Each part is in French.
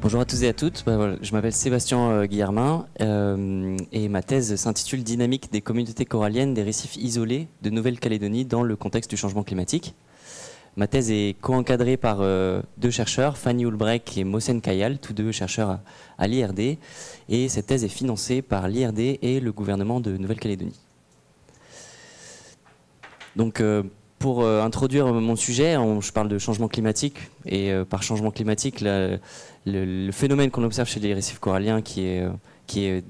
Bonjour à tous et à toutes, voilà, je m'appelle Sébastien Guillermin et ma thèse s'intitule Dynamique des communautés coralliennes des récifs isolés de Nouvelle-Calédonie dans le contexte du changement climatique. Ma thèse est co-encadrée par deux chercheurs, Fanny Ulbrecht et Mohsen Kayal, tous deux chercheurs à l'IRD, et cette thèse est financée par l'IRD et le gouvernement de Nouvelle-Calédonie. Donc pour introduire mon sujet, je parle de changement climatique, et par changement climatique, le phénomène qu'on observe chez les récifs coralliens qui est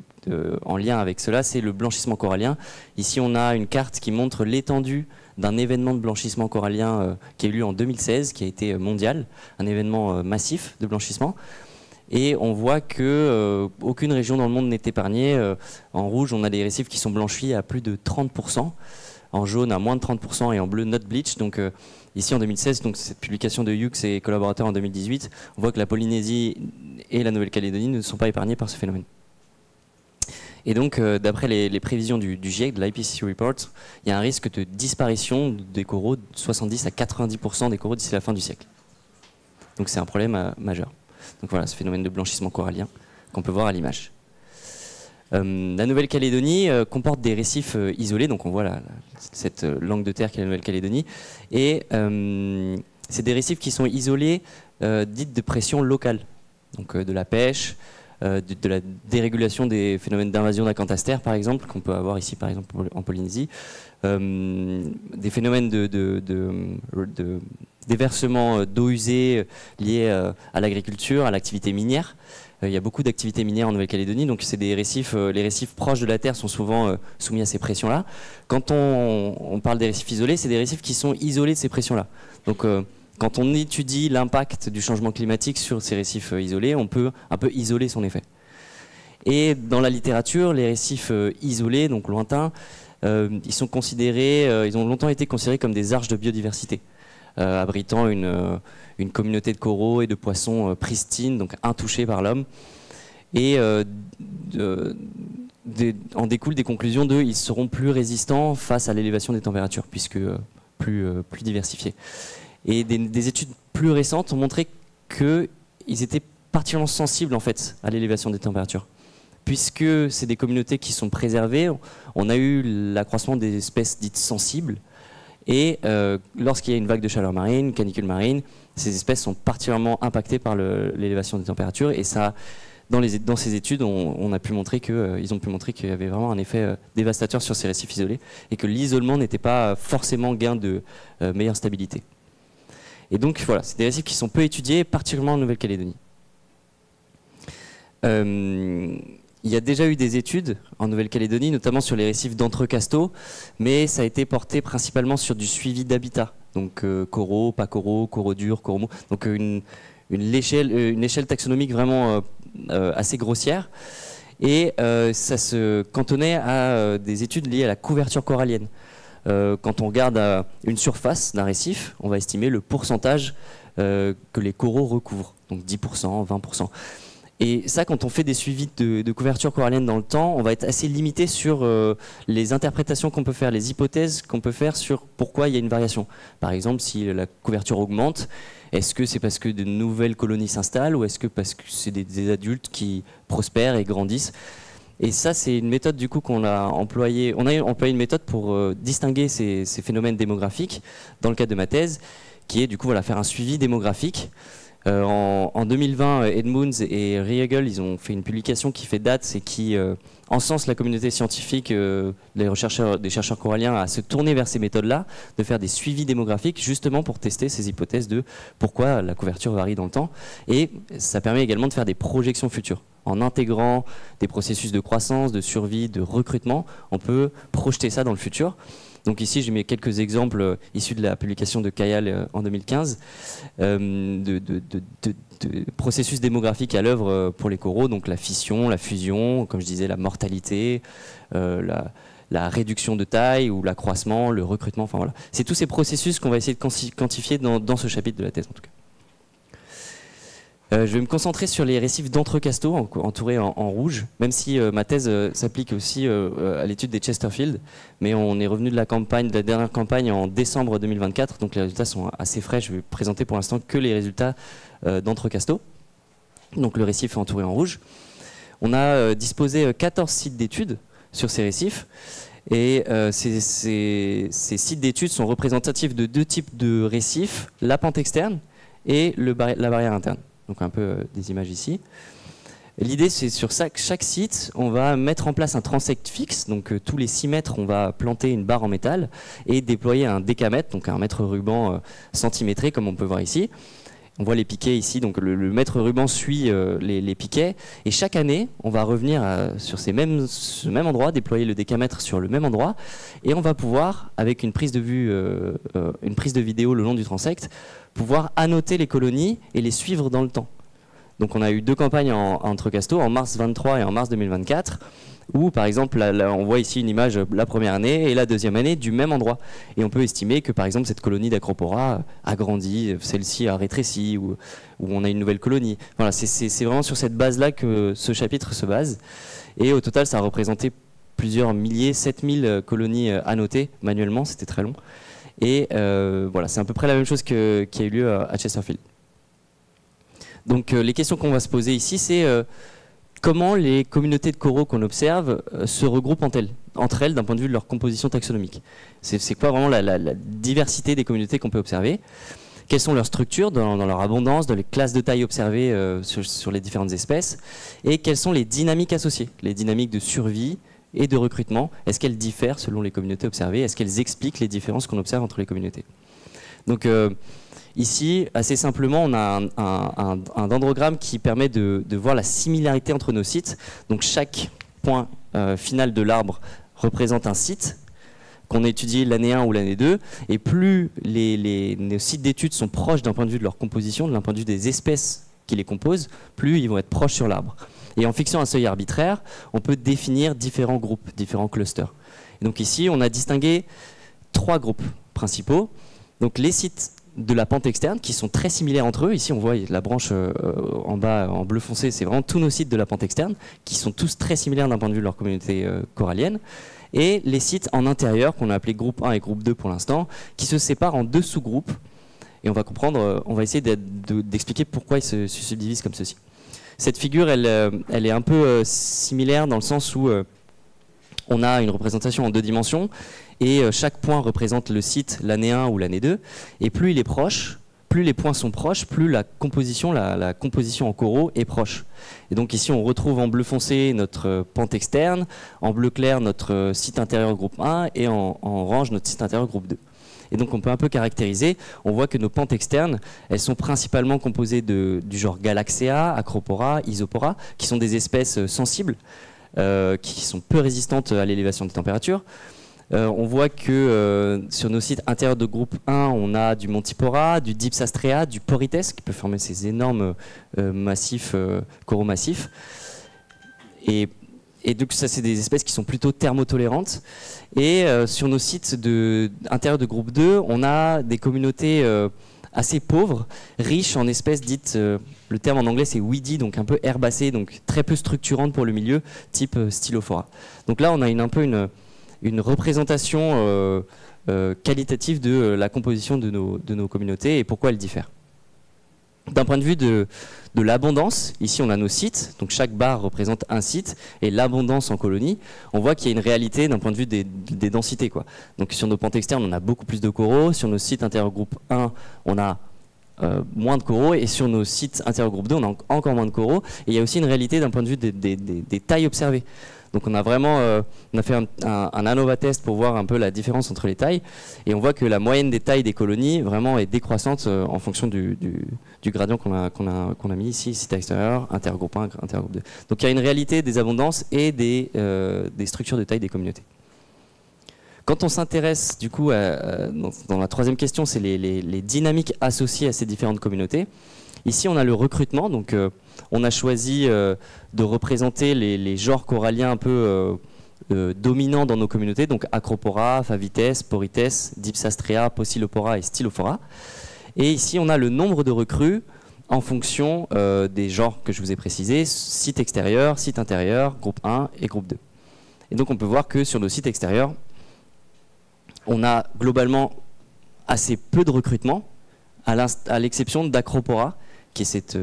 en lien avec cela, c'est le blanchissement corallien. Ici, on a une carte qui montre l'étendue d'un événement de blanchissement corallien qui a eu lieu en 2016, qui a été mondial, un événement massif de blanchissement. Et on voit que aucune région dans le monde n'est épargnée. En rouge, on a des récifs qui sont blanchis à plus de 30%. En jaune à moins de 30% et en bleu not bleach. Donc ici en 2016, donc cette publication de Hughes et collaborateurs en 2018, on voit que la Polynésie et la Nouvelle-Calédonie ne sont pas épargnés par ce phénomène. Et donc d'après les prévisions du GIEC, de l'IPCC Report, il y a un risque de disparition des coraux de 70 à 90% des coraux d'ici la fin du siècle. Donc c'est un problème majeur. Donc voilà, ce phénomène de blanchissement corallien qu'on peut voir à l'image. La Nouvelle-Calédonie comporte des récifs isolés, donc on voit cette langue de terre qu'est la Nouvelle-Calédonie, et c'est des récifs qui sont isolés dites de pression locale, donc de la pêche, de la dérégulation des phénomènes d'invasion d'acanthaster par exemple, qu'on peut avoir ici par exemple en Polynésie, des phénomènes de déversement d'eau usée liés à l'agriculture, à l'activité minière. Il y a beaucoup d'activités minières en Nouvelle-Calédonie, donc c'est des récifs, les récifs proches de la Terre sont souvent soumis à ces pressions-là. Quand on parle des récifs isolés, c'est des récifs qui sont isolés de ces pressions-là. Donc quand on étudie l'impact du changement climatique sur ces récifs isolés, on peut un peu isoler son effet. Et dans la littérature, les récifs isolés, donc lointains, ils sont considérés, ils ont longtemps été considérés comme des arches de biodiversité. Abritant une communauté de coraux et de poissons pristines, donc intouchés par l'homme. Et en découlent des conclusions ils seront plus résistants face à l'élévation des températures, puisque plus diversifiés. Et des études plus récentes ont montré qu'ils étaient particulièrement sensibles en fait, à l'élévation des températures. Puisque c'est des communautés qui sont préservées, on a eu l'accroissement des espèces dites sensibles. Et lorsqu'il y a une vague de chaleur marine, une canicule marine, ces espèces sont particulièrement impactées par l'élévation des températures. Et ça, dans ces études, ils ont pu montrer qu'il y avait vraiment un effet dévastateur sur ces récifs isolés et que l'isolement n'était pas forcément gain de meilleure stabilité. Et donc voilà, c'est des récifs qui sont peu étudiés, particulièrement en Nouvelle-Calédonie. Il y a déjà eu des études en Nouvelle-Calédonie, notamment sur les récifs d'Entrecasteaux, mais ça a été porté principalement sur du suivi d'habitat. Donc coraux, pas coraux, coraux durs, coraux mous. Donc une échelle taxonomique vraiment assez grossière. Et ça se cantonnait à des études liées à la couverture corallienne. Quand on regarde une surface d'un récif, on va estimer le pourcentage que les coraux recouvrent. Donc 10%, 20%. Et ça, quand on fait des suivis de couverture corallienne dans le temps, on va être assez limité sur les interprétations qu'on peut faire, les hypothèses qu'on peut faire sur pourquoi il y a une variation. Par exemple, si la couverture augmente, est-ce que c'est parce que de nouvelles colonies s'installent ou est-ce que parce que c'est des adultes qui prospèrent et grandissent? Et ça, c'est une méthode du coup qu'on a employée. On a employé une méthode pour distinguer ces phénomènes démographiques dans le cadre de ma thèse, qui est du coup faire un suivi démographique. En 2020, Edmunds et Riegel, ils ont fait une publication qui fait date et qui encense la communauté scientifique, des chercheurs coralliens, à se tourner vers ces méthodes-là, de faire des suivis démographiques justement pour tester ces hypothèses de pourquoi la couverture varie dans le temps. Et ça permet également de faire des projections futures. En intégrant des processus de croissance, de survie, de recrutement, on peut projeter ça dans le futur. Donc ici, j'ai mis quelques exemples issus de la publication de Kayal en 2015 de processus démographiques à l'œuvre pour les coraux, donc la fission, la fusion, comme je disais, la mortalité, la réduction de taille ou l'accroissement, le recrutement, enfin voilà. C'est tous ces processus qu'on va essayer de quantifier dans ce chapitre de la thèse en tout cas. Je vais me concentrer sur les récifs d'Entrecasteaux, entourés en rouge, même si ma thèse s'applique aussi à l'étude des Chesterfield, mais on est revenu de la dernière campagne en décembre 2024, donc les résultats sont assez frais. Je vais présenter pour l'instant que les résultats d'Entrecasteaux. Donc le récif est entouré en rouge. On a disposé 14 sites d'études sur ces récifs. Et ces sites d'études sont représentatifs de deux types de récifs, la pente externe et la barrière interne. Donc un peu des images ici. L'idée, c'est sur chaque site, on va mettre en place un transect fixe. Donc tous les 6 mètres, on va planter une barre en métal et déployer un décamètre, donc un mètre ruban centimétré, comme on peut voir ici. On voit les piquets ici, donc le mètre ruban suit les piquets. Et chaque année, on va revenir sur ce même endroit, déployer le décamètre sur le même endroit. Et on va pouvoir, avec une prise de vue, une prise de vidéo le long du transect, pouvoir annoter les colonies et les suivre dans le temps. Donc on a eu 2 campagnes en Entrecasteaux, en mars 23 et en mars 2024, où par exemple, là, on voit ici une image la première année et la deuxième année du même endroit. Et on peut estimer que par exemple cette colonie d'Acropora a grandi, celle-ci a rétréci, ou on a une nouvelle colonie. Voilà, c'est vraiment sur cette base-là que ce chapitre se base. Et au total, ça a représenté plusieurs milliers, 7000 colonies annotées manuellement, c'était très long. Et voilà, c'est à peu près la même chose qui a eu lieu à Chesterfield. Donc les questions qu'on va se poser ici, c'est comment les communautés de coraux qu'on observe se regroupent entre elles d'un point de vue de leur composition taxonomique. C'est quoi vraiment la diversité des communautés qu'on peut observer? Quelles sont leurs structures dans leur abondance, dans les classes de taille observées sur les différentes espèces? Et quelles sont les dynamiques associées, les dynamiques de survie et de recrutement? Est-ce qu'elles diffèrent selon les communautés observées? Est-ce qu'elles expliquent les différences qu'on observe entre les communautés? Donc ici, assez simplement, on a un dendrogramme qui permet de voir la similarité entre nos sites. Donc chaque point final de l'arbre représente un site qu'on a étudié l'année 1 ou l'année 2. Et plus nos sites d'études sont proches d'un point de vue de leur composition, d'un point de vue des espèces qui les composent, plus ils vont être proches sur l'arbre. Et en fixant un seuil arbitraire, on peut définir différents groupes, différents clusters. Et donc ici, on a distingué 3 groupes principaux. Donc les sites de la pente externe qui sont très similaires entre eux. Ici, on voit la branche en bas en bleu foncé, c'est vraiment tous nos sites de la pente externe qui sont tous très similaires d'un point de vue de leur communauté corallienne. Et les sites en intérieur, qu'on a appelés groupe 1 et groupe 2 pour l'instant, qui se séparent en 2 sous-groupes. Et on va comprendre, on va essayer d'expliquer pourquoi ils se subdivisent comme ceci. Cette figure, elle est un peu similaire dans le sens où on a une représentation en 2 dimensions et chaque point représente le site, l'année 1 ou l'année 2. Et plus il est proche, plus les points sont proches, plus la composition en coraux est proche. Et donc ici, on retrouve en bleu foncé notre pente externe, en bleu clair notre site intérieur groupe 1 et en orange notre site intérieur groupe 2. Et donc on peut un peu caractériser, on voit que nos pentes externes, elles sont principalement composées du genre Galaxea, Acropora, Isopora, qui sont des espèces sensibles, qui sont peu résistantes à l'élévation des températures. On voit que sur nos sites intérieurs de groupe 1, on a du Montipora, du Dipsastrea, du Porites, qui peut former ces énormes massifs, coraux massifs. Et donc ça, c'est des espèces qui sont plutôt thermotolérantes. Et sur nos sites intérieurs de groupe 2, on a des communautés assez pauvres, riches en espèces dites, le terme en anglais c'est weedy, donc un peu herbacées, donc très peu structurantes pour le milieu, type Stylophora. Donc là, on a un peu une représentation qualitative de la composition de nos communautés et pourquoi elles diffèrent. D'un point de vue de l'abondance, ici on a nos sites, donc chaque barre représente un site, et l'abondance en colonie, on voit qu'il y a une réalité d'un point de vue des densités, quoi. Donc sur nos pentes externes, on a beaucoup plus de coraux, sur nos sites intérieurs groupe 1, on a moins de coraux, et sur nos sites intérieurs groupe 2, on a encore moins de coraux, et il y a aussi une réalité d'un point de vue des tailles observées. Donc on a vraiment on a fait un ANOVA test pour voir un peu la différence entre les tailles et on voit que la moyenne des tailles des colonies vraiment est décroissante en fonction du gradient qu'on a mis ici, site extérieur, intergroupe 1, intergroupe 2. Donc il y a une réalité des abondances et des structures de taille des communautés. Quand on s'intéresse du coup dans la troisième question, c'est les dynamiques associées à ces différentes communautés. Ici, on a le recrutement, donc on a choisi de représenter les genres coralliens un peu dominants dans nos communautés, donc Acropora, Favites, Porites, Dipsastrea, Pocillopora et Stylophora. Et ici, on a le nombre de recrues en fonction des genres que je vous ai précisés, site extérieur, site intérieur, groupe 1 et groupe 2. Et donc on peut voir que sur nos sites extérieurs, on a globalement assez peu de recrutement, à l'exception d'Acropora, qui est cet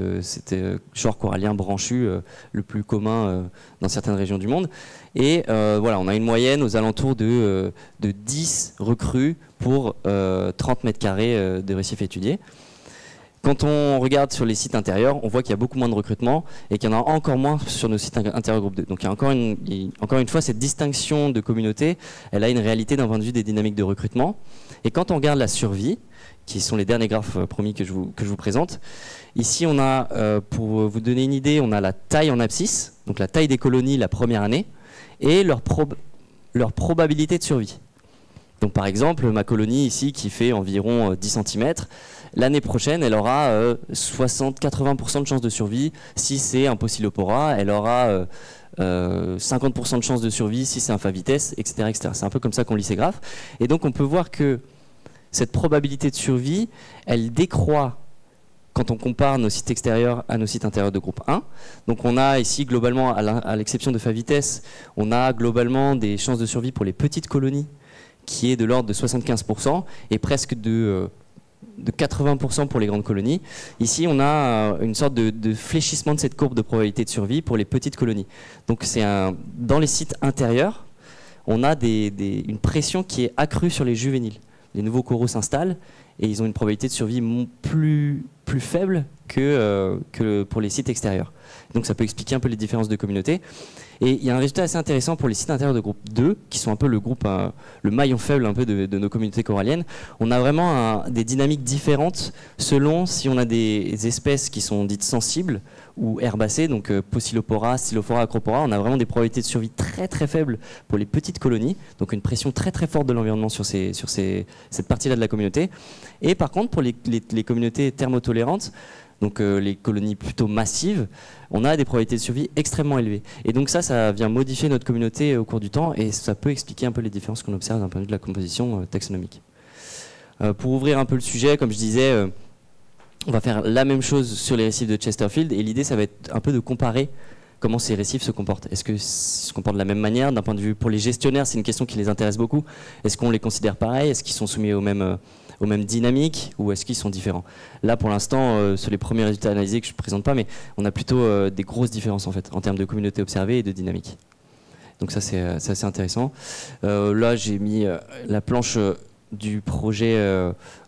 genre corallien branchu le plus commun dans certaines régions du monde. Et voilà, on a une moyenne aux alentours de 10 recrues pour 30 mètres carrés de récifs étudiés. Quand on regarde sur les sites intérieurs, on voit qu'il y a beaucoup moins de recrutement et qu'il y en a encore moins sur nos sites intérieurs groupe 2. Donc il y a encore une fois, cette distinction de communauté, elle a une réalité d'un point de vue des dynamiques de recrutement. Et quand on regarde la survie, qui sont les derniers graphes promis que je vous présente, ici on a, pour vous donner une idée, on a la taille en abscisse, donc la taille des colonies la première année, et leur probabilité de survie. Donc par exemple, ma colonie ici qui fait environ 10 cm, l'année prochaine, elle aura 60-80% de chances de survie si c'est un Poecilopora, elle aura 50% de chances de survie si c'est un Favites, etc., etc. C'est un peu comme ça qu'on lit ces graphes. Et donc on peut voir que cette probabilité de survie, elle décroît quand on compare nos sites extérieurs à nos sites intérieurs de groupe 1. Donc on a ici globalement, à l'exception de Favites, on a globalement des chances de survie pour les petites colonies qui est de l'ordre de 75% et presque de 80% pour les grandes colonies. Ici, on a une sorte de fléchissement de cette courbe de probabilité de survie pour les petites colonies. Donc dans les sites intérieurs, on a une pression qui est accrue sur les juvéniles. Les nouveaux coraux s'installent et ils ont une probabilité de survie plus faible que pour les sites extérieurs. Donc ça peut expliquer un peu les différences de communauté. Et il y a un résultat assez intéressant pour les sites intérieurs de groupe 2, qui sont un peu le maillon faible un peu de nos communautés coralliennes. On a vraiment des dynamiques différentes selon si on a des espèces qui sont dites sensibles ou herbacées, donc Poecilopora, Stylophora, Acropora. On a vraiment des probabilités de survie très très faibles pour les petites colonies, donc une pression très très forte de l'environnement sur cette partie-là de la communauté. Et par contre, pour les communautés thermotolérantes, donc les colonies plutôt massives, on a des probabilités de survie extrêmement élevées. Et donc ça vient modifier notre communauté au cours du temps et ça peut expliquer un peu les différences qu'on observe d'un point de vue de la composition taxonomique. Pour ouvrir un peu le sujet, comme je disais, on va faire la même chose sur les récifs de Chesterfield et l'idée ça va être un peu de comparer comment ces récifs se comportent. Est-ce qu'ils se comportent de la même manière d'un point de vue pour les gestionnaires, c'est une question qui les intéresse beaucoup. Est-ce qu'on les considère pareil? Est-ce qu'ils sont soumis aux mêmes dynamiques ou est-ce qu'ils sont différents? Là, pour l'instant, sur les premiers résultats analysés que je ne présente pas, mais on a plutôt des grosses différences en fait, en termes de communauté observée et de dynamique. Donc ça, c'est assez intéressant. Là, j'ai mis la planche du projet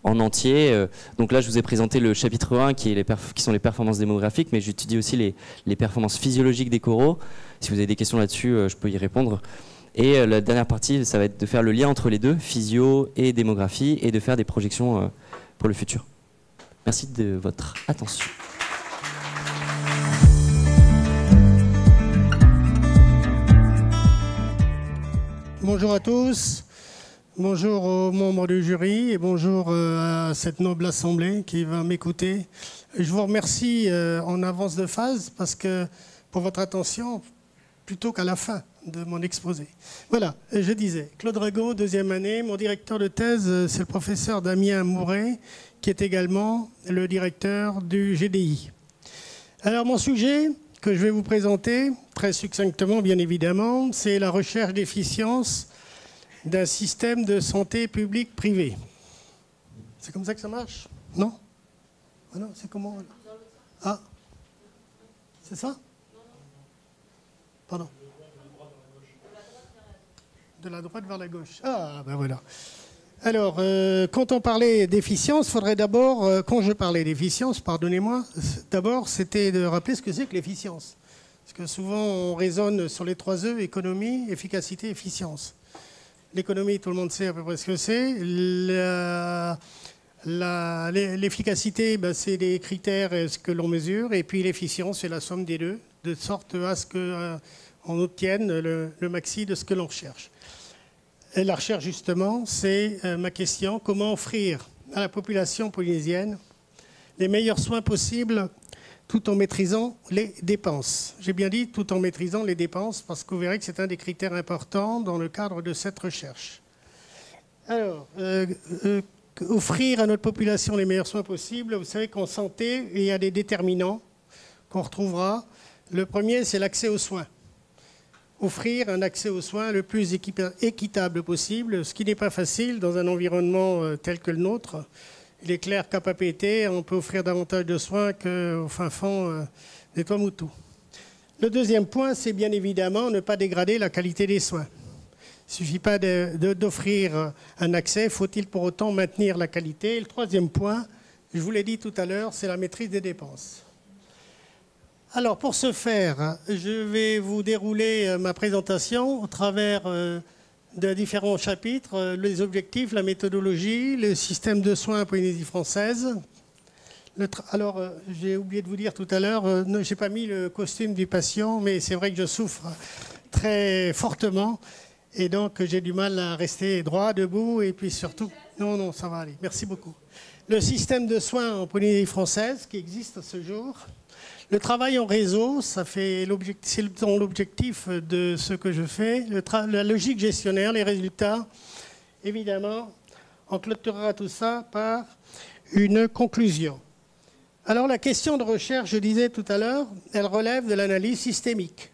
en entier. Donc là, je vous ai présenté le chapitre 1 qui sont les performances démographiques, mais j'étudie aussi les performances physiologiques des coraux. Si vous avez des questions là-dessus, je peux y répondre. Et la dernière partie, ça va être de faire le lien entre les deux, physio et démographie, et de faire des projections pour le futur. Merci de votre attention. Bonjour à tous, bonjour aux membres du jury et bonjour à cette noble assemblée qui va m'écouter. Je vous remercie en avance de phase parce que pour votre attention, plutôt qu'à la fin de mon exposé. Voilà, je disais, Claude Regaud, deuxième année. Mon directeur de thèse, c'est le professeur Damien Mouret, qui est également le directeur du GDI. Alors, mon sujet que je vais vous présenter, très succinctement, bien évidemment, c'est la recherche d'efficience d'un système de santé public privé. C'est comme ça que ça marche? Non? Ah non, c'est comment? Ah, c'est ça? Pardon. De la droite vers la gauche. Ah, ben voilà. Alors, quand on parlait d'efficience, il faudrait d'abord, quand je parlais d'efficience, pardonnez-moi, d'abord, c'était de rappeler ce que c'est que l'efficience. Parce que souvent, on raisonne sur les 3 E, économie, efficacité, efficience. L'économie, tout le monde sait à peu près ce que c'est. L'efficacité, ben, c'est les critères et ce que l'on mesure. Et puis l'efficience, c'est la somme des deux, de sorte à ce qu'on obtienne le maxi de ce que l'on recherche. Et la recherche, justement, c'est ma question. Comment offrir à la population polynésienne les meilleurs soins possibles tout en maîtrisant les dépenses? J'ai bien dit tout en maîtrisant les dépenses parce que vous verrez que c'est un des critères importants dans le cadre de cette recherche. Alors, offrir à notre population les meilleurs soins possibles, vous savez qu'en santé, il y a des déterminants qu'on retrouvera. Le premier, c'est l'accès aux soins. Offrir un accès aux soins le plus équitable possible, ce qui n'est pas facile dans un environnement tel que le nôtre. il est clair qu'à Papeete, on peut offrir davantage de soins qu'au fin fond des Tuamotu. Le deuxième point, c'est bien évidemment ne pas dégrader la qualité des soins. Il ne suffit pas d'offrir un accès, faut-il pour autant maintenir la qualité. Et le troisième point, je vous l'ai dit tout à l'heure, c'est la maîtrise des dépenses. Alors pour ce faire, je vais vous dérouler ma présentation au travers de différents chapitres, les objectifs, la méthodologie, le système de soins en Polynésie française. Alors, j'ai oublié de vous dire tout à l'heure, je n'ai pas mis le costume du patient, mais c'est vrai que je souffre très fortement et donc j'ai du mal à rester droit, debout et puis surtout... Non, ça va aller. Merci beaucoup. Le système de soins en Polynésie française qui existe à ce jour. Le travail en réseau, c'est l'objectif de ce que je fais. La logique gestionnaire, les résultats, évidemment, on clôturera tout ça par une conclusion. Alors la question de recherche, je disais tout à l'heure, elle relève de l'analyse systémique.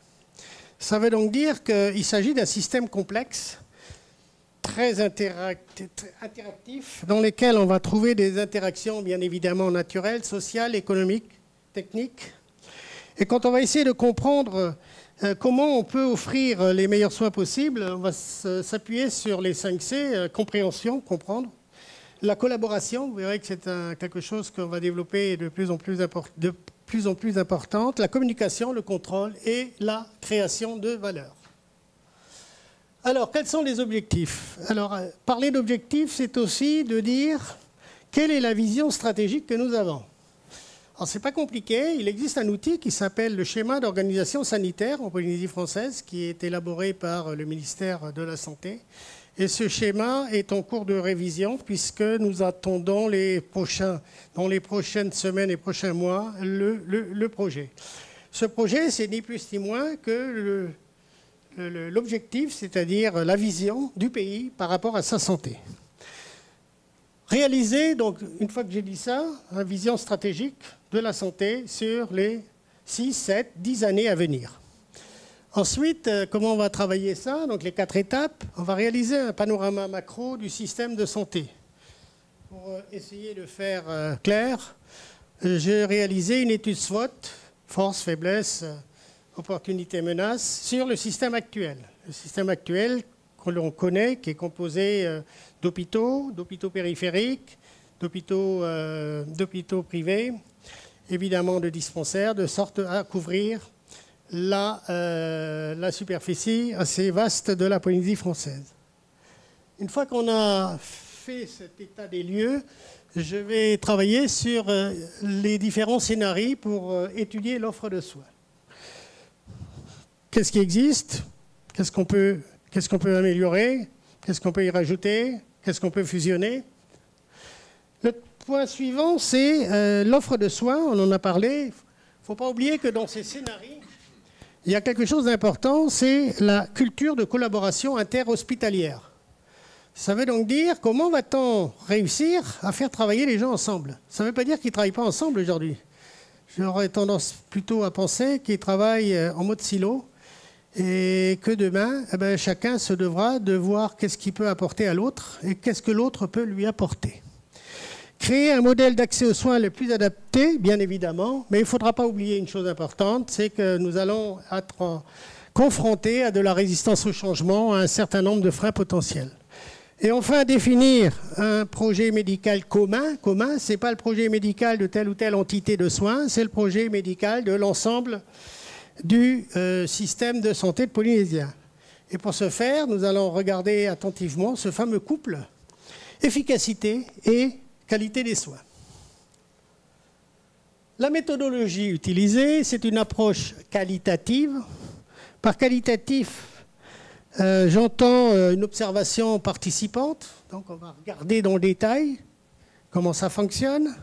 Ça veut donc dire qu'il s'agit d'un système complexe, très interactif, dans lequel on va trouver des interactions bien évidemment naturelles, sociales, économiques, techniques. Et quand on va essayer de comprendre comment on peut offrir les meilleurs soins possibles, on va s'appuyer sur les 5 C, compréhension, comprendre. La collaboration, vous verrez que c'est quelque chose qu'on va développer de plus en plus importante. La communication, le contrôle et la création de valeur. Alors, quels sont les objectifs? Alors, parler d'objectifs, c'est aussi de dire quelle est la vision stratégique que nous avons. Alors, ce n'est pas compliqué. Il existe un outil qui s'appelle le schéma d'organisation sanitaire en Polynésie française, qui est élaboré par le ministère de la Santé. Et ce schéma est en cours de révision puisque nous attendons dans les prochaines semaines et prochains mois le projet. Ce projet, c'est ni plus ni moins que l'objectif, c'est-à-dire la vision du pays par rapport à sa santé. Réaliser, donc une fois que j'ai dit ça, une vision stratégique de la santé sur les 6, 7, 10 années à venir. Ensuite, comment on va travailler ça? Donc les 4 étapes, on va réaliser un panorama macro du système de santé. Pour essayer de faire clair, j'ai réalisé une étude SWOT, force, faiblesse, opportunité, menace, sur le système actuel. Le système actuel que l'on connaît, qui est composé d'hôpitaux périphériques, d'hôpitaux privés, évidemment de dispensaires, de sorte à couvrir la superficie assez vaste de la Polynésie française. Une fois qu'on a fait cet état des lieux, je vais travailler sur les différents scénarios pour étudier l'offre de soins. Qu'est-ce qui existe? Qu'est-ce qu'on peut améliorer? Qu'est-ce qu'on peut y rajouter? Qu'est-ce qu'on peut fusionner? Le point suivant, c'est l'offre de soins. On en a parlé. Il ne faut pas oublier que dans ces scénarios, il y a quelque chose d'important, c'est la culture de collaboration interhospitalière. Ça veut donc dire comment va-t-on réussir à faire travailler les gens ensemble? Ça ne veut pas dire qu'ils ne travaillent pas ensemble aujourd'hui. J'aurais tendance plutôt à penser qu'ils travaillent en mode silo et que demain, chacun se devra de voir qu'est-ce qu'il peut apporter à l'autre et qu'est-ce que l'autre peut lui apporter. Créer un modèle d'accès aux soins le plus adapté, bien évidemment, mais il ne faudra pas oublier une chose importante, c'est que nous allons être confrontés à de la résistance au changement, à un certain nombre de freins potentiels. Et enfin, définir un projet médical commun. Commun, ce n'est pas le projet médical de telle ou telle entité de soins, c'est le projet médical de l'ensemble du système de santé de Polynésien. Et pour ce faire, nous allons regarder attentivement ce fameux couple efficacité et qualité des soins. La méthodologie utilisée, c'est une approche qualitative. Par qualitatif, j'entends une observation participante. Donc on va regarder dans le détail comment ça fonctionne.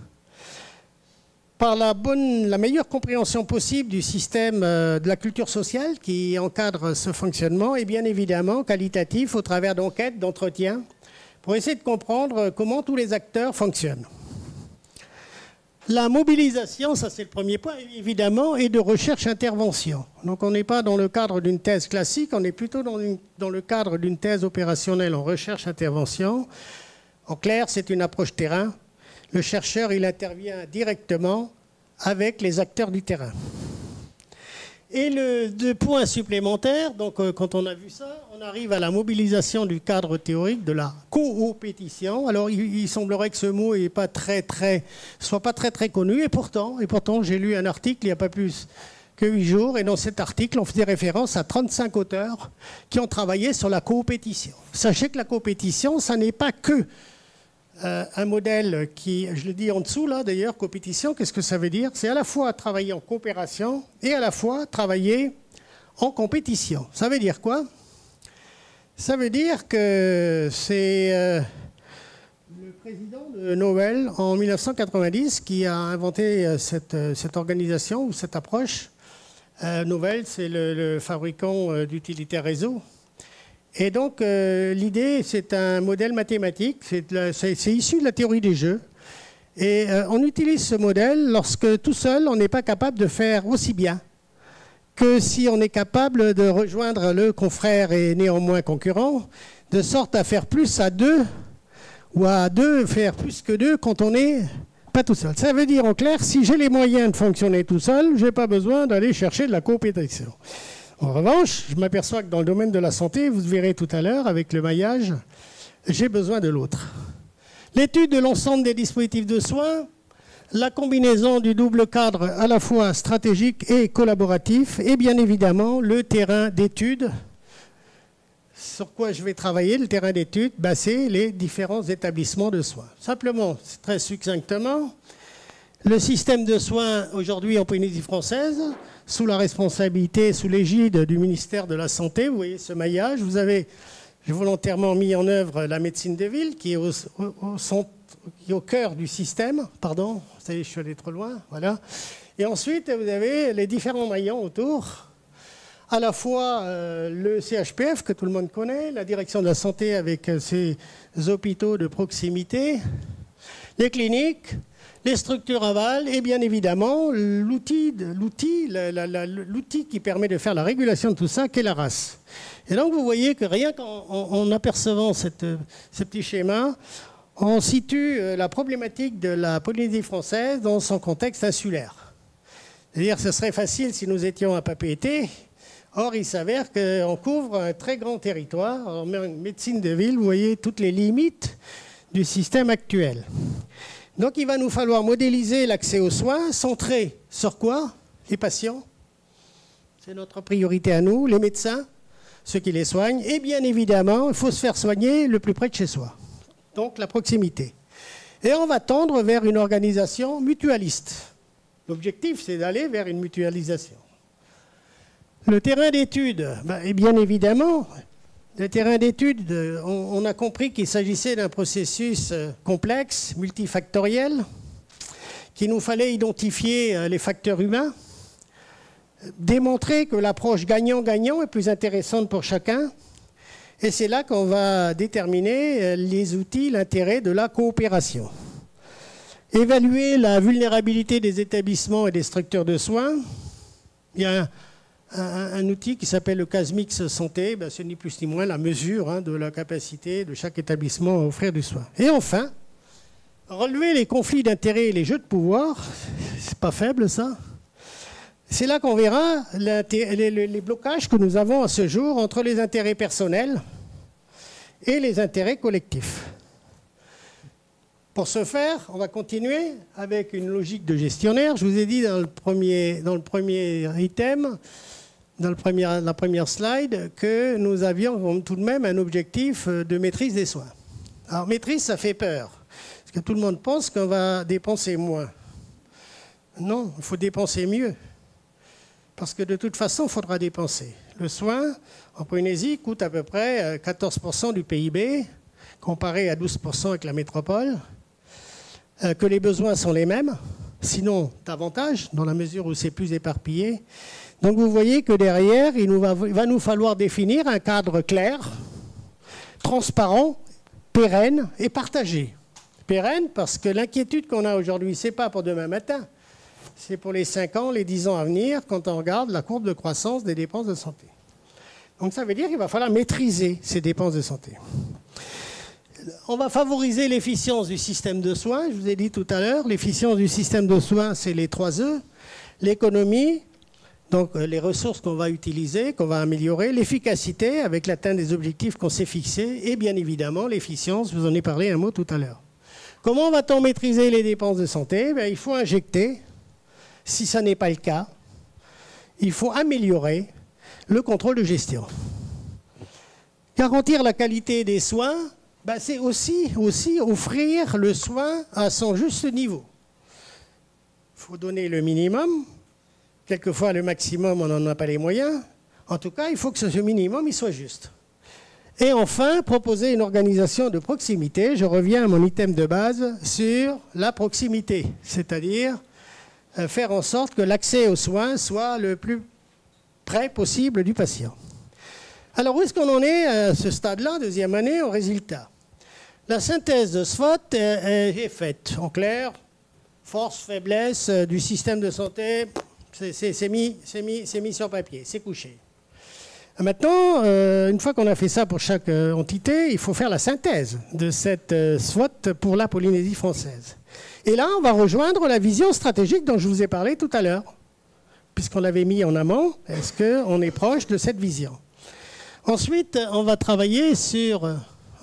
Par la meilleure compréhension possible du système de la culture sociale qui encadre ce fonctionnement. Et bien évidemment, qualitatif au travers d'enquêtes, d'entretiens, pour essayer de comprendre comment tous les acteurs fonctionnent. La mobilisation, ça c'est le premier point, évidemment, et de recherche-intervention. Donc on n'est pas dans le cadre d'une thèse classique, on est plutôt dans le cadre d'une thèse opérationnelle en recherche-intervention. En clair, c'est une approche terrain. Le chercheur, il intervient directement avec les acteurs du terrain. Et le point supplémentaire, donc quand on a vu ça, on arrive à la mobilisation du cadre théorique de la coopétition. Alors il semblerait que ce mot soit pas très connu, et pourtant j'ai lu un article il n'y a pas plus que 8 jours, et dans cet article on faisait référence à 35 auteurs qui ont travaillé sur la coopétition. Sachez que la coopétition, ça n'est pas que un modèle qui, je le dis en dessous là d'ailleurs, coopétition, qu'est-ce que ça veut dire? C'est à la fois travailler en coopération et à la fois travailler en compétition. Ça veut dire quoi? Ça veut dire que c'est le président de Novell en 1990 qui a inventé cette organisation ou cette approche. Novell, c'est le fabricant d'utilitaires réseau. Et donc, l'idée, c'est un modèle mathématique, c'est issu de la théorie des jeux. Et on utilise ce modèle lorsque tout seul, on n'est pas capable de faire aussi bien que si on est capable de rejoindre le confrère et néanmoins concurrent, de sorte à faire plus à deux, ou à deux faire plus que deux quand on n'est pas tout seul. Ça veut dire en clair, si j'ai les moyens de fonctionner tout seul, je n'ai pas besoin d'aller chercher de la coopétition. En revanche, je m'aperçois que dans le domaine de la santé, vous verrez tout à l'heure avec le maillage, j'ai besoin de l'autre. L'étude de l'ensemble des dispositifs de soins, la combinaison du double cadre à la fois stratégique et collaboratif, et bien évidemment le terrain d'étude. Sur quoi je vais travailler, le terrain d'étude, c'est les différents établissements de soins. Simplement, très succinctement, le système de soins aujourd'hui en Polynésie française, sous la responsabilité, sous l'égide du ministère de la Santé, vous voyez ce maillage, vous avez volontairement mis en œuvre la médecine de ville qui est au cœur du système. Pardon, ça y est, je suis allé trop loin, voilà. Et ensuite, vous avez les différents maillons autour, à la fois le CHPF que tout le monde connaît, la direction de la santé avec ses hôpitaux de proximité, les cliniques, les structures aval et bien évidemment l'outil qui permet de faire la régulation de tout ça, qu'est la RAS. Et donc vous voyez que rien qu'en apercevant ce petit schéma, on situe la problématique de la Polynésie française dans son contexte insulaire. C'est-à-dire que ce serait facile si nous étions à Papeete. Or, il s'avère qu'on couvre un très grand territoire. En médecine de ville, vous voyez toutes les limites du système actuel. Donc, il va nous falloir modéliser l'accès aux soins, centré sur quoi? Les patients. C'est notre priorité à nous, les médecins, ceux qui les soignent. Et bien évidemment, il faut se faire soigner le plus près de chez soi. Donc, la proximité. Et on va tendre vers une organisation mutualiste. L'objectif, c'est d'aller vers une mutualisation. Le terrain d'étude, et bien évidemment, le terrain d'étude, on a compris qu'il s'agissait d'un processus complexe, multifactoriel, qu'il nous fallait identifier les facteurs humains, démontrer que l'approche gagnant-gagnant est plus intéressante pour chacun, et c'est là qu'on va déterminer les outils, l'intérêt de la coopération. Évaluer la vulnérabilité des établissements et des structures de soins. Il y a un outil qui s'appelle le CASMIX Santé, ce n'est plus ni moins la mesure de la capacité de chaque établissement à offrir du soin. Et enfin, relever les conflits d'intérêts et les jeux de pouvoir, c'est pas faible ça. C'est là qu'on verra les blocages que nous avons à ce jour entre les intérêts personnels et les intérêts collectifs. Pour ce faire, on va continuer avec une logique de gestionnaire. Je vous ai dit dans le premier item, dans la première slide, que nous avions tout de même un objectif de maîtrise des soins. Alors maîtrise, ça fait peur, parce que tout le monde pense qu'on va dépenser moins. Non, il faut dépenser mieux, parce que de toute façon, il faudra dépenser. Le soin, en Polynésie, coûte à peu près 14% du PIB, comparé à 12% avec la métropole, que les besoins sont les mêmes, sinon davantage, dans la mesure où c'est plus éparpillé. Donc vous voyez que derrière, il va nous falloir définir un cadre clair, transparent, pérenne et partagé. Pérenne parce que l'inquiétude qu'on a aujourd'hui, ce n'est pas pour demain matin, c'est pour les 5 ans, les 10 ans à venir, quand on regarde la courbe de croissance des dépenses de santé. Donc ça veut dire qu'il va falloir maîtriser ces dépenses de santé. on va favoriser l'efficience du système de soins. Je vous ai dit tout à l'heure, l'efficience du système de soins, c'est les 3 E. L'économie, donc les ressources qu'on va utiliser, qu'on va améliorer, l'efficacité avec l'atteinte des objectifs qu'on s'est fixés, et bien évidemment l'efficience, je vous en ai parlé un mot tout à l'heure. Comment va-t-on maîtriser les dépenses de santé? Bien, il faut injecter, si ça n'est pas le cas, il faut améliorer le contrôle de gestion. Garantir la qualité des soins, ben, c'est aussi offrir le soin à son juste niveau. Il faut donner le minimum. Quelquefois, le maximum, on n'en a pas les moyens. En tout cas, il faut que ce minimum il soit juste. Et enfin, proposer une organisation de proximité. Je reviens à mon item de base sur la proximité, c'est-à-dire faire en sorte que l'accès aux soins soit le plus près possible du patient. Alors, où est-ce qu'on en est à ce stade-là, deuxième année, au résultat? La synthèse de SWOT est faite. En clair, force, faiblesse du système de santé, c'est mis sur papier, c'est couché. Maintenant, une fois qu'on a fait ça pour chaque entité, il faut faire la synthèse de cette SWOT pour la Polynésie française. Et là, on va rejoindre la vision stratégique dont je vous ai parlé tout à l'heure. Puisqu'on l'avait mis en amont, est-ce qu'on est proche de cette vision? Ensuite, on va travailler sur...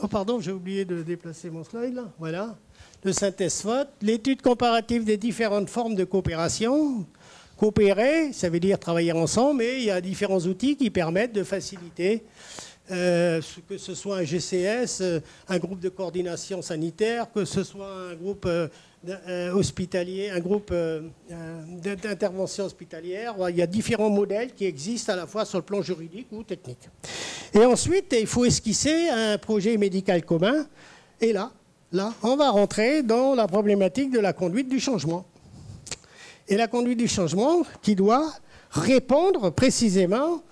Oh pardon, j'ai oublié de déplacer mon slide là. Voilà. Le synthèse SWOT, l'étude comparative des différentes formes de coopération. Coopérer, ça veut dire travailler ensemble, mais il y a différents outils qui permettent de faciliter, que ce soit un GCS, un groupe de coordination sanitaire, que ce soit un groupe hospitalier, un groupe d'intervention hospitalière. Il y a différents modèles qui existent à la fois sur le plan juridique ou technique. Et ensuite, il faut esquisser un projet médical commun. Et là, on va rentrer dans la problématique de la conduite du changement. Et la conduite du changement qui doit répondre précisément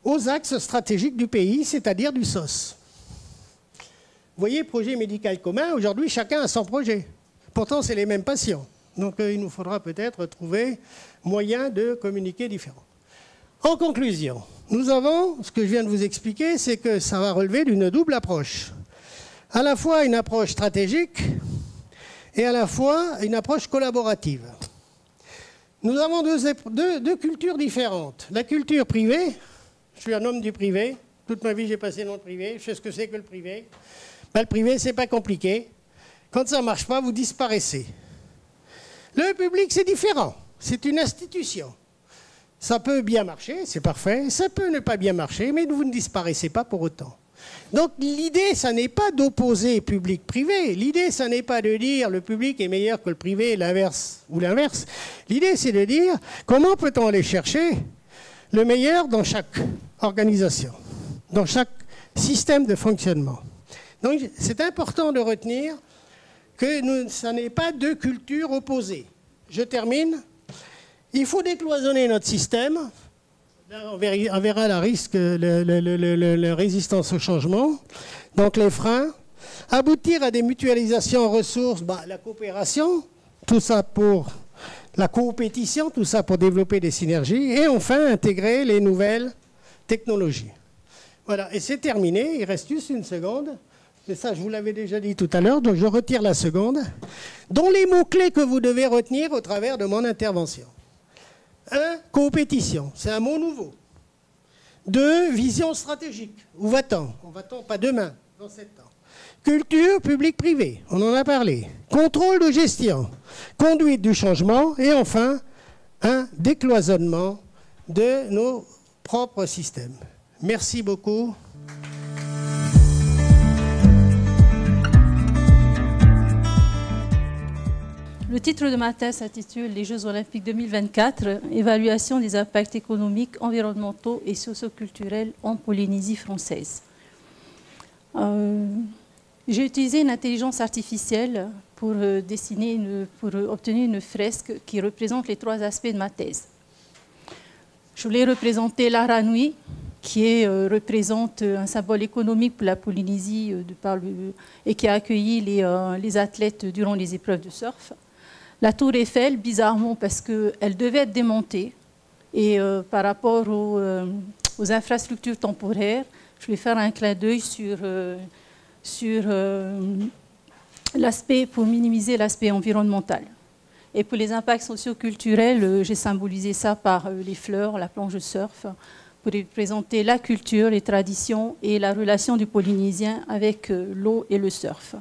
aux axes stratégiques du pays, c'est-à-dire du SOS. Vous voyez, projet médical commun, aujourd'hui, chacun a son projet. Pourtant, c'est les mêmes patients. Donc, il nous faudra peut-être trouver moyen de communiquer différemment. En conclusion, nous avons, ce que je viens de vous expliquer, c'est que ça va relever d'une double approche. À la fois une approche stratégique et à la fois une approche collaborative. Nous avons deux cultures différentes. La culture privée, je suis un homme du privé, toute ma vie j'ai passé dans le privé, je sais ce que c'est que le privé. Ben, le privé, c'est pas compliqué. Quand ça ne marche pas, vous disparaissez. Le public, c'est différent. C'est une institution. Ça peut bien marcher, c'est parfait. Ça peut ne pas bien marcher, mais vous ne disparaissez pas pour autant. Donc l'idée, ça n'est pas d'opposer public-privé. L'idée, ça n'est pas de dire le public est meilleur que le privé, l'inverse ou l'inverse. L'idée, c'est de dire comment peut-on aller chercher le meilleur dans chaque organisation, dans chaque système de fonctionnement. Donc c'est important de retenir que ça n'est pas deux cultures opposées. Je termine. Il faut décloisonner notre système. Là, on verra la résistance au changement. Donc les freins. Aboutir à des mutualisations en ressources, la coopération, tout ça pour la coopétition, tout ça pour développer des synergies. Et enfin, intégrer les nouvelles technologies. Voilà, et c'est terminé. Il reste juste une seconde. Mais ça, je vous l'avais déjà dit tout à l'heure, donc je retire la seconde. Dont les mots-clés que vous devez retenir au travers de mon intervention. 1. Coopétition, c'est un mot nouveau. 2. Vision stratégique. Où va-t-on? On va-t-on pas demain, dans 7 ans. Culture public-privé, on en a parlé. Contrôle de gestion, conduite du changement. Et enfin, un décloisonnement de nos propres systèmes. Merci beaucoup. Le titre de ma thèse s'intitule « Les Jeux Olympiques 2024, évaluation des impacts économiques, environnementaux et socioculturels en Polynésie française ». J'ai utilisé une intelligence artificielle pour obtenir une fresque qui représente les 3 aspects de ma thèse. Je voulais représenter l'Aranui, qui représente un symbole économique pour la Polynésie et qui a accueilli les athlètes durant les épreuves de surf. La tour Eiffel, bizarrement, parce qu'elle devait être démontée. Et par rapport aux infrastructures temporaires, je vais faire un clin d'œil sur sur pour minimiser l'aspect environnemental. Et pour les impacts socioculturels, j'ai symbolisé ça par les fleurs, la planche de surf, pour représenter la culture, les traditions et la relation du Polynésien avec l'eau et le surf.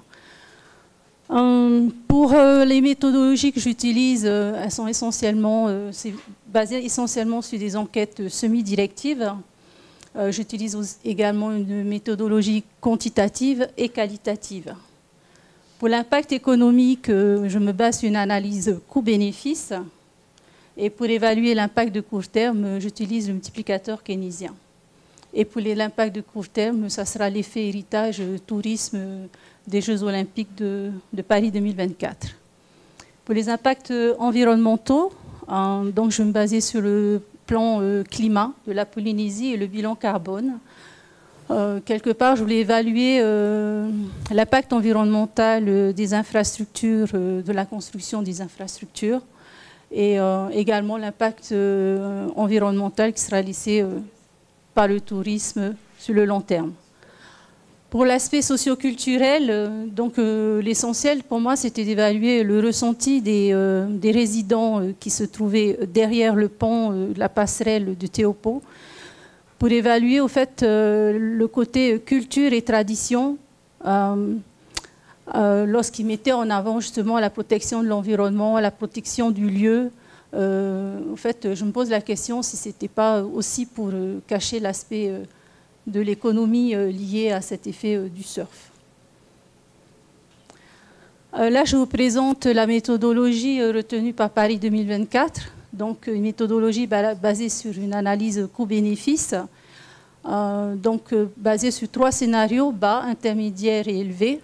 Pour les méthodologies que j'utilise, elles sont c'est basé essentiellement sur des enquêtes semi-directives. J'utilise également une méthodologie quantitative et qualitative. Pour l'impact économique, je me base sur une analyse coût-bénéfice. Et pour évaluer l'impact de court terme, j'utilise le multiplicateur keynésien. Et pour l'impact de court terme, ça sera l'effet héritage tourisme des Jeux olympiques de Paris 2024. Pour les impacts environnementaux, donc je vais me baser sur le plan climat de la Polynésie et le bilan carbone. Quelque part, je voulais évaluer l'impact environnemental des infrastructures, de la construction des infrastructures, et également l'impact environnemental qui sera laissé par le tourisme sur le long terme. Pour l'aspect socioculturel, donc l'essentiel pour moi, c'était d'évaluer le ressenti des résidents qui se trouvaient derrière le pont de la passerelle de Teopo, pour évaluer au fait le côté culture et tradition lorsqu'ils mettaient en avant justement la protection de l'environnement, la protection du lieu. En fait, je me pose la question si ce n'était pas aussi pour cacher l'aspect de l'économie liée à cet effet du surf. Là, je vous présente la méthodologie retenue par Paris 2024, donc une méthodologie basée sur une analyse coût-bénéfice, basée sur 3 scénarios, bas, intermédiaire et élevé.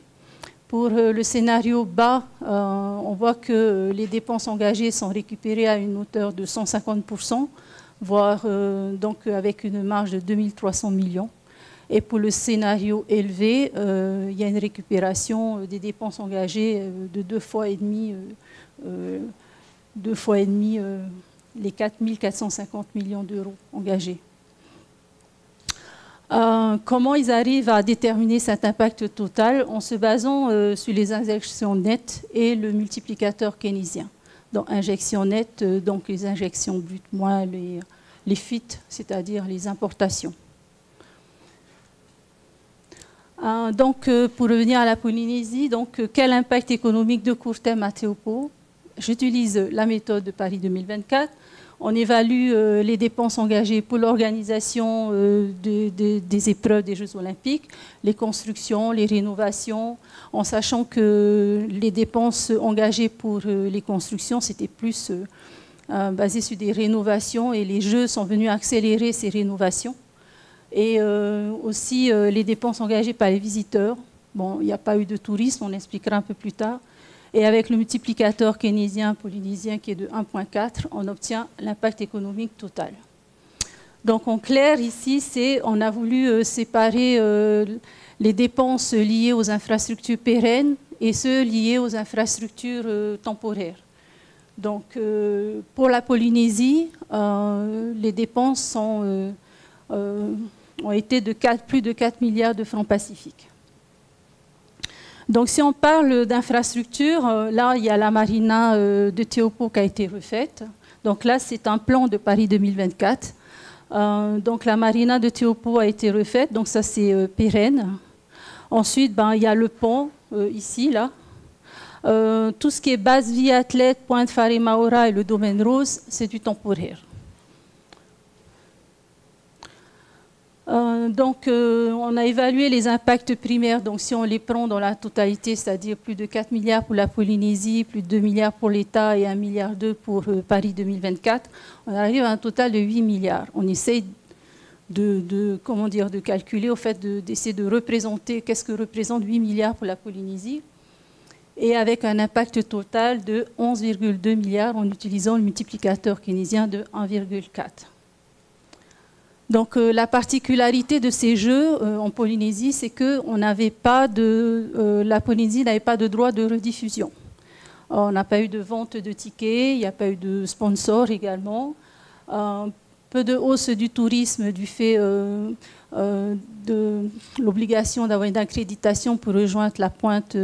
Pour le scénario bas, on voit que les dépenses engagées sont récupérées à une hauteur de 150%, voire donc avec une marge de 2300 millions. Et pour le scénario élevé, il y a une récupération des dépenses engagées de 2 fois et demi les 4450 millions d'euros engagés. Comment ils arrivent à déterminer cet impact total en se basant sur les injections nettes et le multiplicateur keynésien. Donc injections nettes, donc les injections brutes moins les fuites, c'est-à-dire les importations. Pour revenir à la Polynésie, quel impact économique de court terme à Teopo? J'utilise la méthode de Paris 2024. On évalue les dépenses engagées pour l'organisation des épreuves des Jeux olympiques, les constructions, les rénovations, en sachant que les dépenses engagées pour les constructions, c'était plus basé sur des rénovations et les Jeux sont venus accélérer ces rénovations. Et aussi les dépenses engagées par les visiteurs. Bon, il n'y a pas eu de tourisme, on expliquera un peu plus tard. Et avec le multiplicateur keynésien-polynésien qui est de 1,4, on obtient l'impact économique total. Donc en clair, ici, on a voulu séparer les dépenses liées aux infrastructures pérennes et ceux liés aux infrastructures temporaires. Donc pour la Polynésie, les dépenses ont été de plus de 4 milliards de francs pacifiques. Donc si on parle d'infrastructure, là il y a la marina de Teopo qui a été refaite. Donc là c'est un plan de Paris 2024. Donc la marina de Teopo a été refaite, donc ça c'est pérenne. Ensuite il y a le pont ici, là. Tout ce qui est base vie athlète, Pointe Wharemaora et le domaine rose, c'est du temporaire. On a évalué les impacts primaires, donc si on les prend dans la totalité, c'est-à-dire plus de 4 milliards pour la Polynésie, plus de 2 milliards pour l'État et 1,2 milliard pour Paris 2024, on arrive à un total de 8 milliards. On essaye de calculer, au fait, d'essayer de représenter qu'est-ce que représente 8 milliards pour la Polynésie, et avec un impact total de 11,2 milliards en utilisant le multiplicateur keynésien de 1,4. Donc la particularité de ces jeux en Polynésie, c'est que la Polynésie n'avait pas de droit de rediffusion. On n'a pas eu de vente de tickets, il n'y a pas eu de sponsor également. Peu de hausse du tourisme du fait de l'obligation d'avoir une accréditation pour rejoindre la pointe,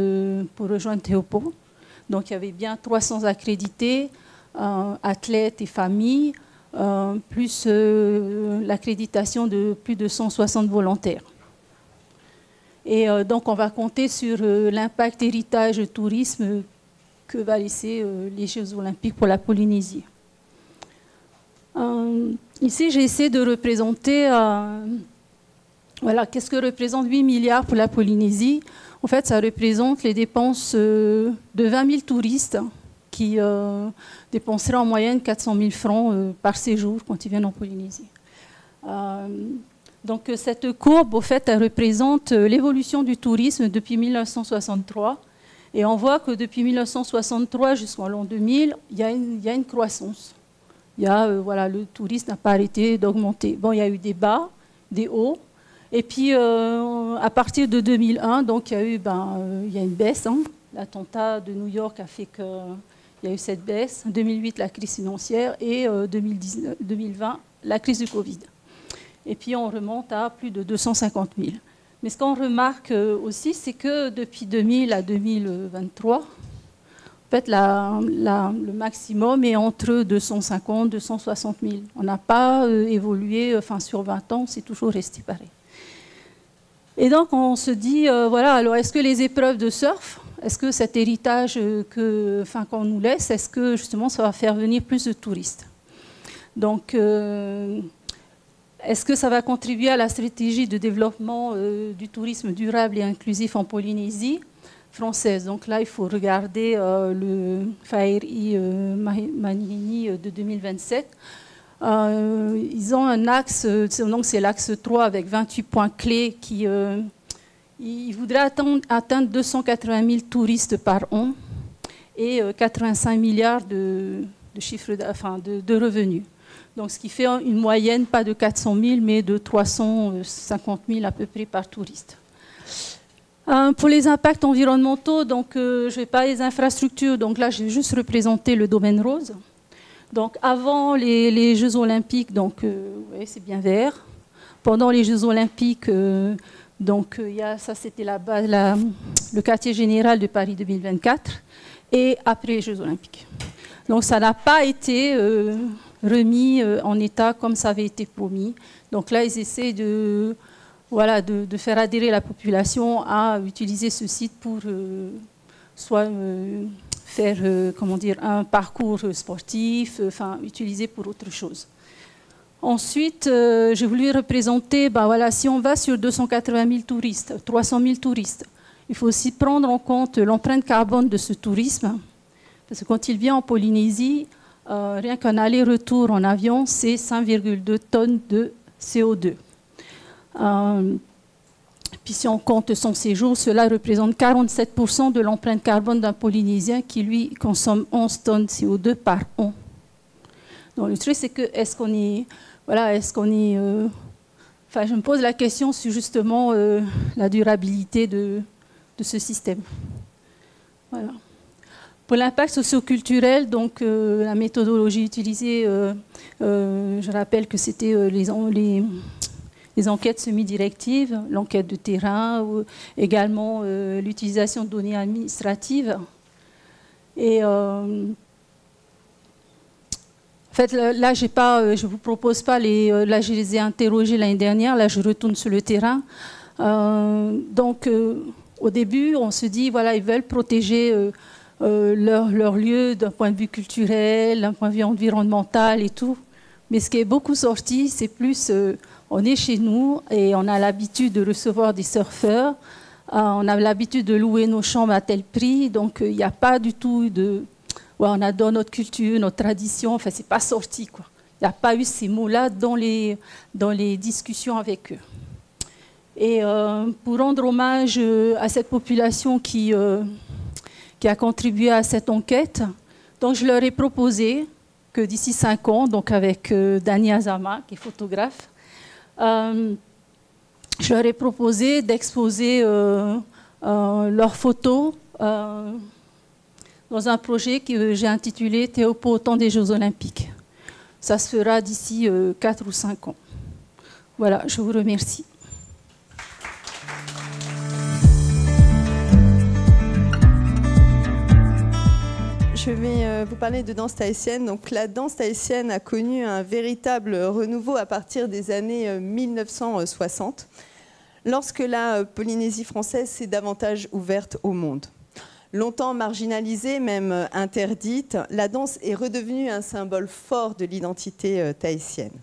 pour rejoindre Tehupo. Donc il y avait bien 300 accrédités, athlètes et familles, plus l'accréditation de plus de 160 volontaires. Et donc on va compter sur l'impact héritage tourisme que va laisser les Jeux olympiques pour la Polynésie. Ici j'ai essayé de représenter voilà, qu'est-ce que représente 8 milliards pour la Polynésie. En fait, ça représente les dépenses de 20 000 touristes qui dépenseraient en moyenne 400 000 francs par séjour quand ils viennent en Polynésie. Donc cette courbe, au fait, elle représente l'évolution du tourisme depuis 1963. Et on voit que depuis 1963 jusqu'en l'an 2000, il y a une croissance. Voilà, le tourisme n'a pas arrêté d'augmenter. Bon, il y a eu des bas, des hauts. Et puis, à partir de 2001, donc, il y a une baisse. Hein. L'attentat de New York a fait qu'il y a eu cette baisse. En 2008, la crise financière. Et 2020, la crise du Covid. Et puis, on remonte à plus de 250 000. Mais ce qu'on remarque aussi, c'est que depuis 2000 à 2023, en fait, le maximum est entre 250 000 et 260 000. On n'a pas évolué, sur 20 ans, c'est toujours resté pareil. Et donc, on se dit, voilà, alors est-ce que les épreuves de surf, est-ce que cet héritage qu'on nous laisse, est-ce que justement ça va faire venir plus de touristes? Donc, est-ce que ça va contribuer à la stratégie de développement du tourisme durable et inclusif en Polynésie française? Donc là, il faut regarder le Faeri Manini de 2027. Ils ont un axe, donc c'est l'axe 3 avec 28 points clés qui ils voudraient atteindre 280 000 touristes par an et 85 milliards de revenus. Donc ce qui fait une moyenne pas de 400 000 mais de 350 000 à peu près par touriste. Pour les impacts environnementaux, donc je ne vais pas les infrastructures, donc là j'ai juste représenté le domaine rose. Donc avant les Jeux olympiques, donc ouais, c'est bien vert. Pendant les Jeux olympiques, donc ça c'était le quartier général de Paris 2024, et après les Jeux olympiques. Donc ça n'a pas été remis en état comme ça avait été promis. Donc là ils essaient de faire adhérer la population à utiliser ce site pour soit faire un parcours sportif, utilisé pour autre chose. Ensuite, j'ai voulu représenter, si on va sur 280 000 touristes, 300 000 touristes, il faut aussi prendre en compte l'empreinte carbone de ce tourisme. Parce que quand il vient en Polynésie, rien qu'un aller-retour en avion, c'est 5,2 tonnes de CO2. Puis si on compte son séjour, cela représente 47% de l'empreinte carbone d'un Polynésien qui, lui, consomme 11 tonnes de CO2 par an. Donc le truc, c'est que je me pose la question sur justement la durabilité de ce système. Voilà. Pour l'impact socioculturel, donc la méthodologie utilisée, je rappelle que c'était les enquêtes semi-directives, l'enquête de terrain, ou également l'utilisation de données administratives. Et en fait, là, je ne vous propose pas là, je les ai interrogés l'année dernière. Là, je retourne sur le terrain. Donc, au début, on se dit, voilà, ils veulent protéger leur lieu d'un point de vue culturel, d'un point de vue environnemental et tout. Mais ce qui est beaucoup sorti, c'est plus, on est chez nous et on a l'habitude de recevoir des surfeurs. On a l'habitude de louer nos chambres à tel prix. Donc, il n'y a pas du tout de... Ouais, on adore notre culture, notre tradition. Enfin, c'est pas sorti, quoi. Il n'y a pas eu ces mots-là dans les discussions avec eux. Et pour rendre hommage à cette population qui a contribué à cette enquête, donc je leur ai proposé que d'ici 5 ans, donc avec Dani Azama, qui est photographe, je leur ai proposé d'exposer leurs photos dans un projet que j'ai intitulé « Tehupo au temps des Jeux Olympiques ». Ça se fera d'ici 4 ou 5 ans. Voilà, je vous remercie. je vais vous parler de danse tahitienne. Donc, la danse tahitienne a connu un véritable renouveau à partir des années 1960, lorsque la Polynésie française s'est davantage ouverte au monde. Longtemps marginalisée, même interdite, la danse est redevenue un symbole fort de l'identité tahitienne.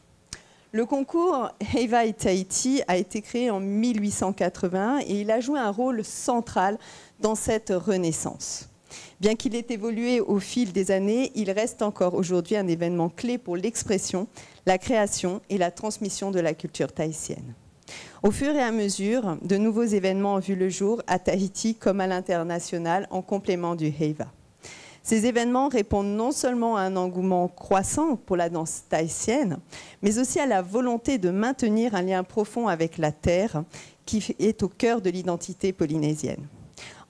Le concours Heivai Tahiti a été créé en 1881 et il a joué un rôle central dans cette renaissance. Bien qu'il ait évolué au fil des années, il reste encore aujourd'hui un événement clé pour l'expression, la création et la transmission de la culture tahitienne. Au fur et à mesure, de nouveaux événements ont vu le jour à Tahiti comme à l'international en complément du Heiva. Ces événements répondent non seulement à un engouement croissant pour la danse tahitienne, mais aussi à la volonté de maintenir un lien profond avec la terre qui est au cœur de l'identité polynésienne.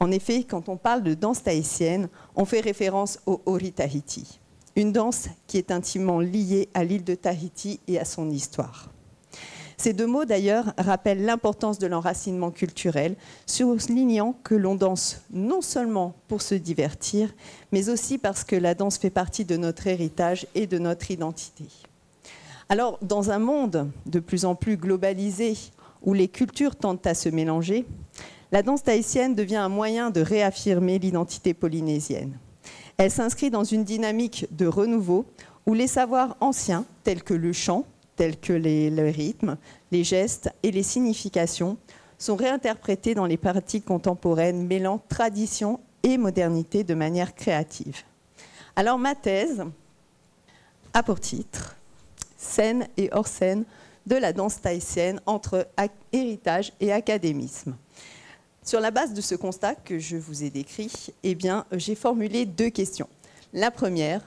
En effet, quand on parle de danse tahitienne, on fait référence au Ori Tahiti, une danse qui est intimement liée à l'île de Tahiti et à son histoire. Ces deux mots, d'ailleurs, rappellent l'importance de l'enracinement culturel, soulignant que l'on danse non seulement pour se divertir, mais aussi parce que la danse fait partie de notre héritage et de notre identité. Alors, dans un monde de plus en plus globalisé, où les cultures tendent à se mélanger, la danse tahitienne devient un moyen de réaffirmer l'identité polynésienne. Elle s'inscrit dans une dynamique de renouveau, où les savoirs anciens, tels que le chant, tels que le rythme, les gestes et les significations, sont réinterprétés dans les pratiques contemporaines, mêlant tradition et modernité de manière créative. Alors ma thèse a pour titre « Scène et hors scène de la danse tahitienne entre héritage et académisme ». Sur la base de ce constat que je vous ai décrit, j'ai formulé deux questions. La première,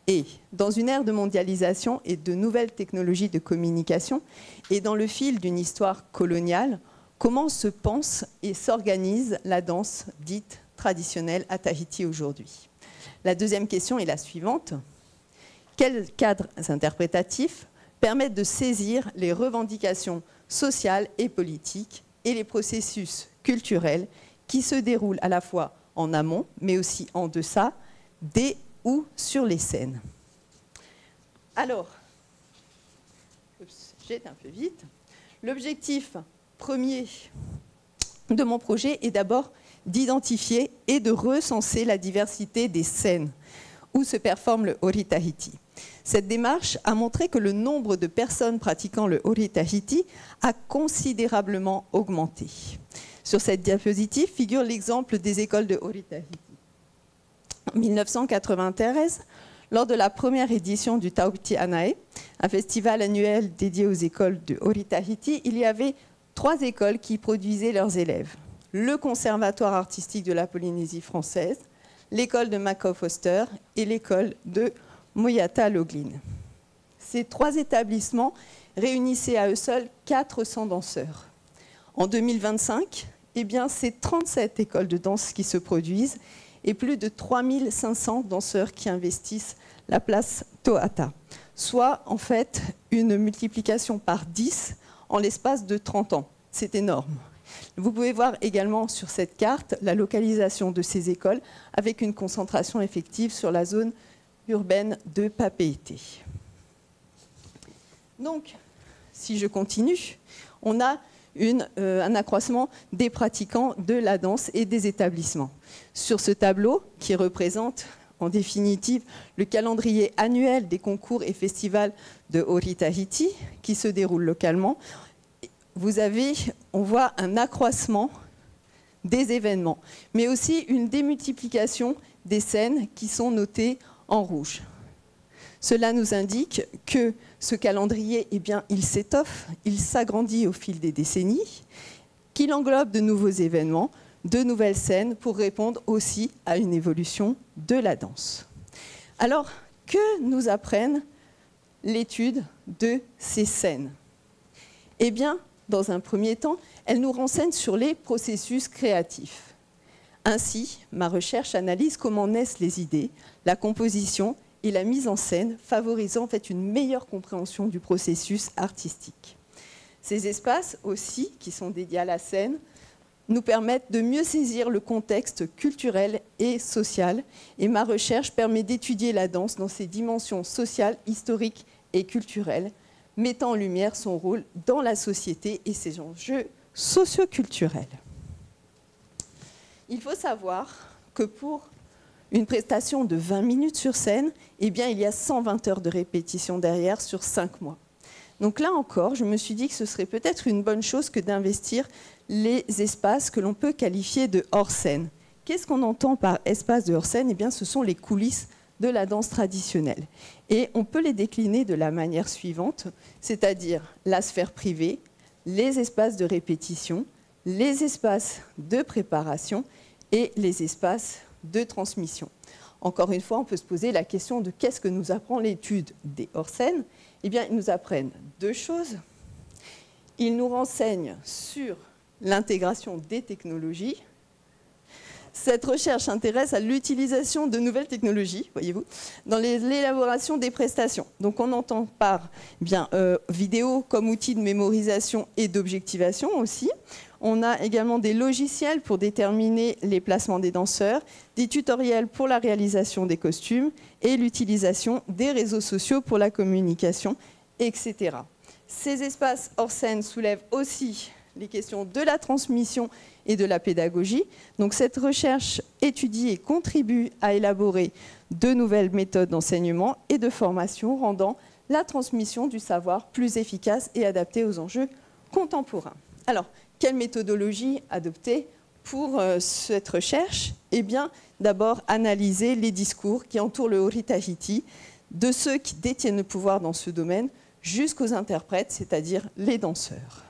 et dans une ère de mondialisation et de nouvelles technologies de communication, et dans le fil d'une histoire coloniale, comment se pense et s'organise la danse dite traditionnelle à Tahiti aujourd'hui? La deuxième question est la suivante. Quels cadres interprétatifs permettent de saisir les revendications sociales et politiques et les processus culturels qui se déroulent à la fois en amont, mais aussi en deçà, des ou sur les scènes. Alors, j'ai un peu vite. L'objectif premier de mon projet est d'abord d'identifier et de recenser la diversité des scènes où se performe le Ori Tahiti. Cette démarche a montré que le nombre de personnes pratiquant le Ori Tahiti a considérablement augmenté. Sur cette diapositive figure l'exemple des écoles de Ori Tahiti. En 1993, lors de la première édition du Tauti Anae, un festival annuel dédié aux écoles de Ori Tahiti, il y avait 3 écoles qui produisaient leurs élèves. Le Conservatoire artistique de la Polynésie française, l'école de Macau Foster et l'école de Moyata Loglin. Ces 3 établissements réunissaient à eux seuls 400 danseurs. En 2025, c'est 37 écoles de danse qui se produisent et plus de 3500 danseurs qui investissent la place Tohata, soit en fait une multiplication par 10 en l'espace de 30 ans. C'est énorme. Vous pouvez voir également sur cette carte la localisation de ces écoles avec une concentration effective sur la zone urbaine de Papeete. Donc, si je continue, on a un accroissement des pratiquants de la danse et des établissements. Sur ce tableau, qui représente en définitive le calendrier annuel des concours et festivals de Ori Tahiti, qui se déroulent localement, on voit un accroissement des événements, mais aussi une démultiplication des scènes qui sont notées en rouge. Cela nous indique que ce calendrier, il s'étoffe, il s'agrandit au fil des décennies, qu'il englobe de nouveaux événements, de nouvelles scènes pour répondre aussi à une évolution de la danse. Alors, que nous apprennent l'étude de ces scènes? Dans un premier temps, elles nous renseignent sur les processus créatifs. Ainsi, ma recherche analyse comment naissent les idées, la composition et la mise en scène, favorisant en fait une meilleure compréhension du processus artistique. Ces espaces aussi, qui sont dédiés à la scène, nous permettent de mieux saisir le contexte culturel et social. Et ma recherche permet d'étudier la danse dans ses dimensions sociales, historiques et culturelles, mettant en lumière son rôle dans la société et ses enjeux socioculturels. Il faut savoir que pour une prestation de 20 minutes sur scène, eh bien, il y a 120 heures de répétition derrière sur 5 mois. Donc là encore, je me suis dit que ce serait peut-être une bonne chose que d'investir les espaces que l'on peut qualifier de hors-scène. Qu'est-ce qu'on entend par espace de hors-scène? Eh bien, ce sont les coulisses de la danse traditionnelle. Et on peut les décliner de la manière suivante, c'est-à-dire la sphère privée, les espaces de répétition, les espaces de préparation et les espaces de transmission. Encore une fois, on peut se poser la question de qu'est-ce que nous apprend l'étude des hors-scènes? Eh bien, ils nous apprennent deux choses. Ils nous renseignent sur l'intégration des technologies. Cette recherche s'intéresse à l'utilisation de nouvelles technologies, voyez-vous, dans l'élaboration des prestations. Donc on entend par vidéo comme outil de mémorisation et d'objectivation aussi. On a également des logiciels pour déterminer les placements des danseurs, des tutoriels pour la réalisation des costumes et l'utilisation des réseaux sociaux pour la communication, etc. Ces espaces hors scène soulèvent aussi les questions de la transmission et de la pédagogie. Donc cette recherche étudie et contribue à élaborer de nouvelles méthodes d'enseignement et de formation, rendant la transmission du savoir plus efficace et adaptée aux enjeux contemporains. Alors, quelle méthodologie adopter pour cette recherche? Eh bien, d'abord, analyser les discours qui entourent le Ori Tahiti, de ceux qui détiennent le pouvoir dans ce domaine jusqu'aux interprètes, c'est-à-dire les danseurs.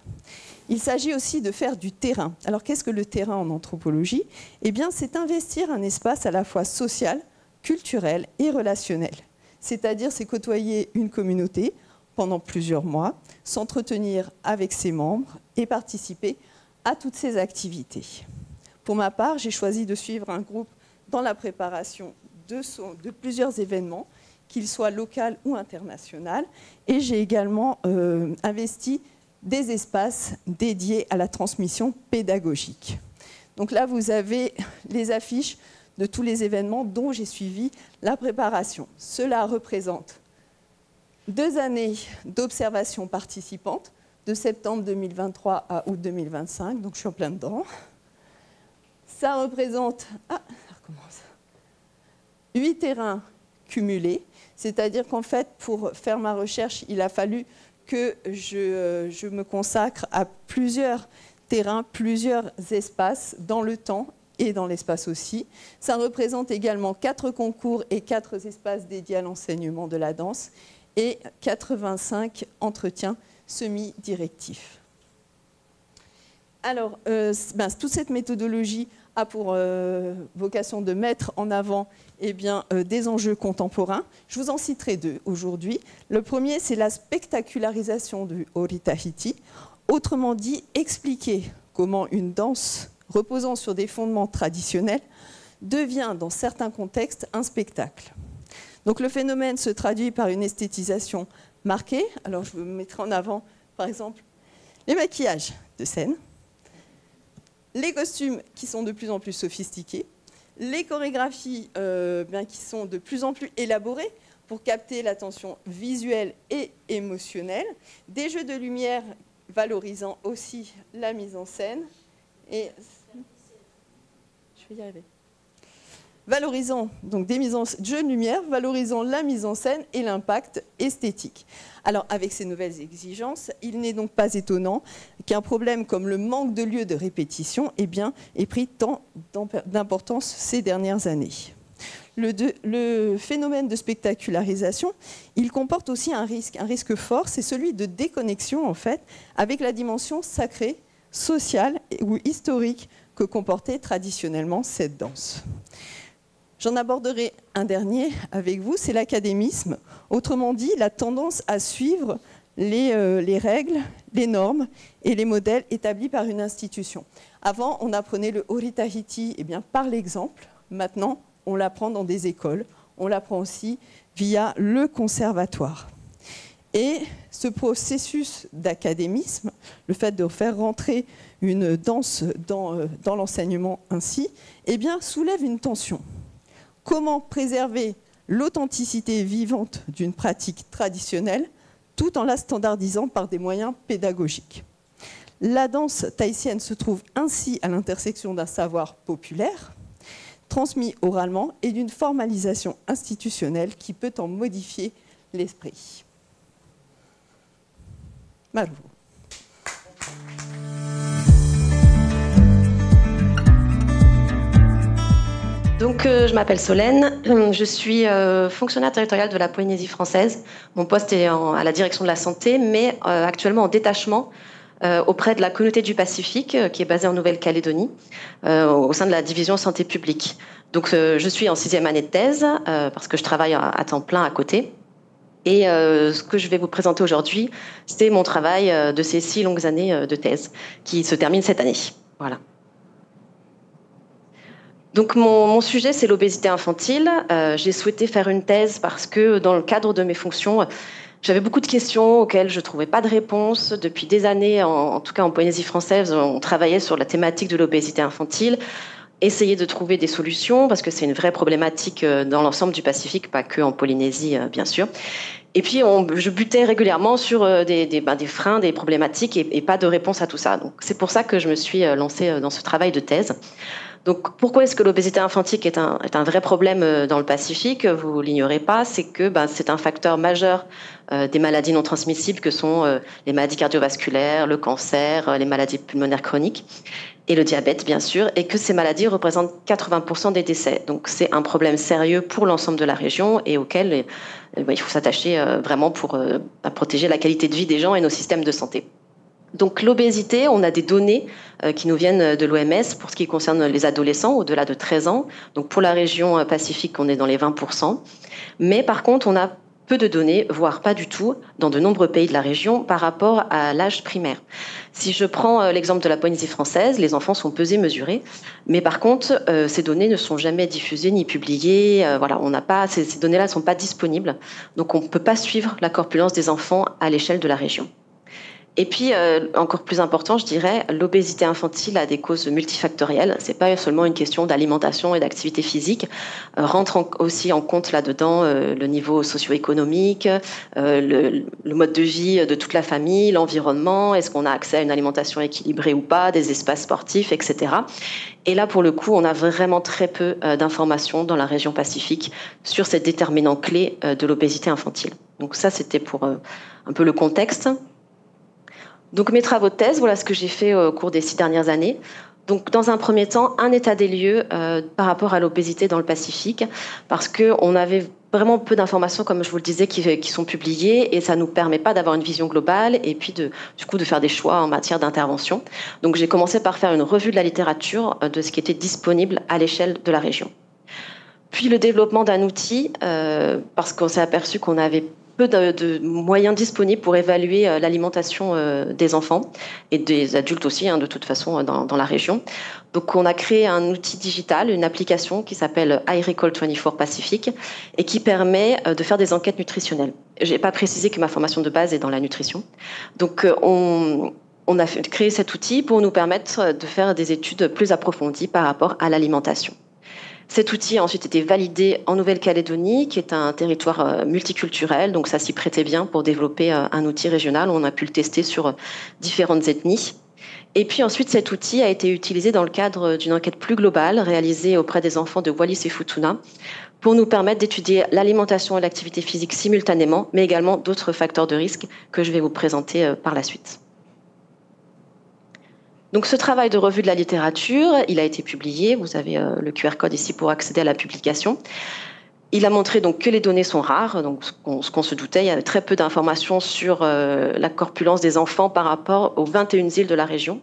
Il s'agit aussi de faire du terrain. Alors, qu'est-ce que le terrain en anthropologie? Eh bien, c'est investir un espace à la fois social, culturel et relationnel. C'est-à-dire, c'est côtoyer une communauté pendant plusieurs mois, s'entretenir avec ses membres et participer à toutes ces activités. Pour ma part, j'ai choisi de suivre un groupe dans la préparation de plusieurs événements, qu'ils soient locaux ou internationaux, et j'ai également investi des espaces dédiés à la transmission pédagogique. Donc là, vous avez les affiches de tous les événements dont j'ai suivi la préparation. Cela représente 2 années d'observation participante, de septembre 2023 à août 2025, donc je suis en plein dedans. Ça représente 8 terrains cumulés, c'est-à-dire qu'en fait, pour faire ma recherche, il a fallu que je me consacre à plusieurs terrains, plusieurs espaces dans le temps et dans l'espace aussi. Ça représente également 4 concours et 4 espaces dédiés à l'enseignement de la danse et 85 entretiens semi-directifs. Alors, toute cette méthodologie a pour vocation de mettre en avant des enjeux contemporains. Je vous en citerai 2 aujourd'hui. Le premier, c'est la spectacularisation du Ori Tahiti. Autrement dit, expliquer comment une danse reposant sur des fondements traditionnels devient, dans certains contextes, un spectacle. Donc le phénomène se traduit par une esthétisation marquée. Alors je vous mettrai en avant, par exemple, les maquillages de scène, les costumes qui sont de plus en plus sophistiqués, les chorégraphies qui sont de plus en plus élaborées pour capter l'attention visuelle et émotionnelle, des jeux de lumière valorisant aussi la mise en scène, et je vais y arriver. Valorisant donc des jeux de lumière, valorisant la mise en scène et l'impact esthétique. Alors avec ces nouvelles exigences, il n'est donc pas étonnant qu'un problème comme le manque de lieux de répétition ait pris tant d'importance ces dernières années. Le phénomène de spectacularisation, il comporte aussi un risque fort, c'est celui de déconnexion en fait avec la dimension sacrée, sociale ou historique que comportait traditionnellement cette danse. J'en aborderai un dernier avec vous, c'est l'académisme. Autrement dit, la tendance à suivre les règles, les normes et les modèles établis par une institution. Avant, on apprenait le Ori Tahiti par l'exemple. Maintenant, on l'apprend dans des écoles. On l'apprend aussi via le conservatoire. Et ce processus d'académisme, le fait de faire rentrer une danse dans l'enseignement ainsi, eh bien, soulève une tension. Comment préserver l'authenticité vivante d'une pratique traditionnelle tout en la standardisant par des moyens pédagogiques? La danse tahitienne se trouve ainsi à l'intersection d'un savoir populaire, transmis oralement, et d'une formalisation institutionnelle qui peut en modifier l'esprit. Marou. Donc, je m'appelle Solène, je suis fonctionnaire territoriale de la Polynésie française. Mon poste est à la direction de la santé, mais actuellement en détachement auprès de la communauté du Pacifique, qui est basée en Nouvelle-Calédonie, au sein de la division santé publique. Donc, je suis en 6e année de thèse, parce que je travaille à temps plein à côté. Et ce que je vais vous présenter aujourd'hui, c'est mon travail de ces 6 longues années de thèse, qui se terminent cette année. Voilà. Donc mon sujet, c'est l'obésité infantile. J'ai souhaité faire une thèse parce que dans le cadre de mes fonctions, j'avais beaucoup de questions auxquelles je ne trouvais pas de réponse. Depuis des années, en tout cas en Polynésie française, on travaillait sur la thématique de l'obésité infantile, essayer de trouver des solutions, parce que c'est une vraie problématique dans l'ensemble du Pacifique, pas que en Polynésie, bien sûr. Et puis, je butais régulièrement sur des freins, des problématiques, et pas de réponse à tout ça. Donc, c'est pour ça que je me suis lancée dans ce travail de thèse. Donc, pourquoi est-ce que l'obésité infantile est un vrai problème dans le Pacifique? Vous l'ignorez pas, c'est que c'est un facteur majeur des maladies non transmissibles que sont les maladies cardiovasculaires, le cancer, les maladies pulmonaires chroniques et le diabète, bien sûr, et que ces maladies représentent 80% des décès. Donc, c'est un problème sérieux pour l'ensemble de la région et auquel il faut s'attacher vraiment pour protéger la qualité de vie des gens et nos systèmes de santé. Donc l'obésité, on a des données qui nous viennent de l'OMS pour ce qui concerne les adolescents au-delà de 13 ans. Donc pour la région Pacifique, on est dans les 20%. Mais par contre, on a peu de données, voire pas du tout, dans de nombreux pays de la région par rapport à l'âge primaire. Si je prends l'exemple de la Polynésie française, les enfants sont pesés, mesurés, mais par contre, ces données ne sont jamais diffusées ni publiées. Voilà, on n'a pas, ces données-là ne sont pas disponibles, donc on ne peut pas suivre la corpulence des enfants à l'échelle de la région. Et puis, encore plus important, je dirais, l'obésité infantile a des causes multifactorielles. C'est pas seulement une question d'alimentation et d'activité physique. Rentre aussi en compte là-dedans le niveau socio-économique, le mode de vie de toute la famille, l'environnement, est-ce qu'on a accès à une alimentation équilibrée ou pas, des espaces sportifs, etc. Et là, pour le coup, on a vraiment très peu d'informations dans la région Pacifique sur ces déterminants clés de l'obésité infantile. Donc ça, c'était pour un peu le contexte. Donc mes travaux de thèse, voilà ce que j'ai fait au cours des 6 dernières années. Donc dans un premier temps, un état des lieux par rapport à l'obésité dans le Pacifique, parce qu'on avait vraiment peu d'informations, comme je vous le disais, qui sont publiées, et ça ne nous permet pas d'avoir une vision globale, et puis du coup de faire des choix en matière d'intervention. Donc j'ai commencé par faire une revue de la littérature de ce qui était disponible à l'échelle de la région. Puis le développement d'un outil, parce qu'on s'est aperçu qu'on avait peu de moyens disponibles pour évaluer l'alimentation des enfants et des adultes aussi, de toute façon, dans la région. Donc, on a créé un outil digital, une application qui s'appelle iRecall24 Pacific et qui permet de faire des enquêtes nutritionnelles. Je n'ai pas précisé que ma formation de base est dans la nutrition. Donc, on a créé cet outil pour nous permettre de faire des études plus approfondies par rapport à l'alimentation. Cet outil a ensuite été validé en Nouvelle-Calédonie, qui est un territoire multiculturel, donc ça s'y prêtait bien pour développer un outil régional. On a pu le tester sur différentes ethnies. Et puis ensuite, cet outil a été utilisé dans le cadre d'une enquête plus globale réalisée auprès des enfants de Wallis et Futuna pour nous permettre d'étudier l'alimentation et l'activité physique simultanément, mais également d'autres facteurs de risque que je vais vous présenter par la suite. Donc ce travail de revue de la littérature, il a été publié, vous avez le QR code ici pour accéder à la publication. Il a montré donc que les données sont rares, donc ce qu'on se doutait, il y avait très peu d'informations sur la corpulence des enfants par rapport aux 21 îles de la région.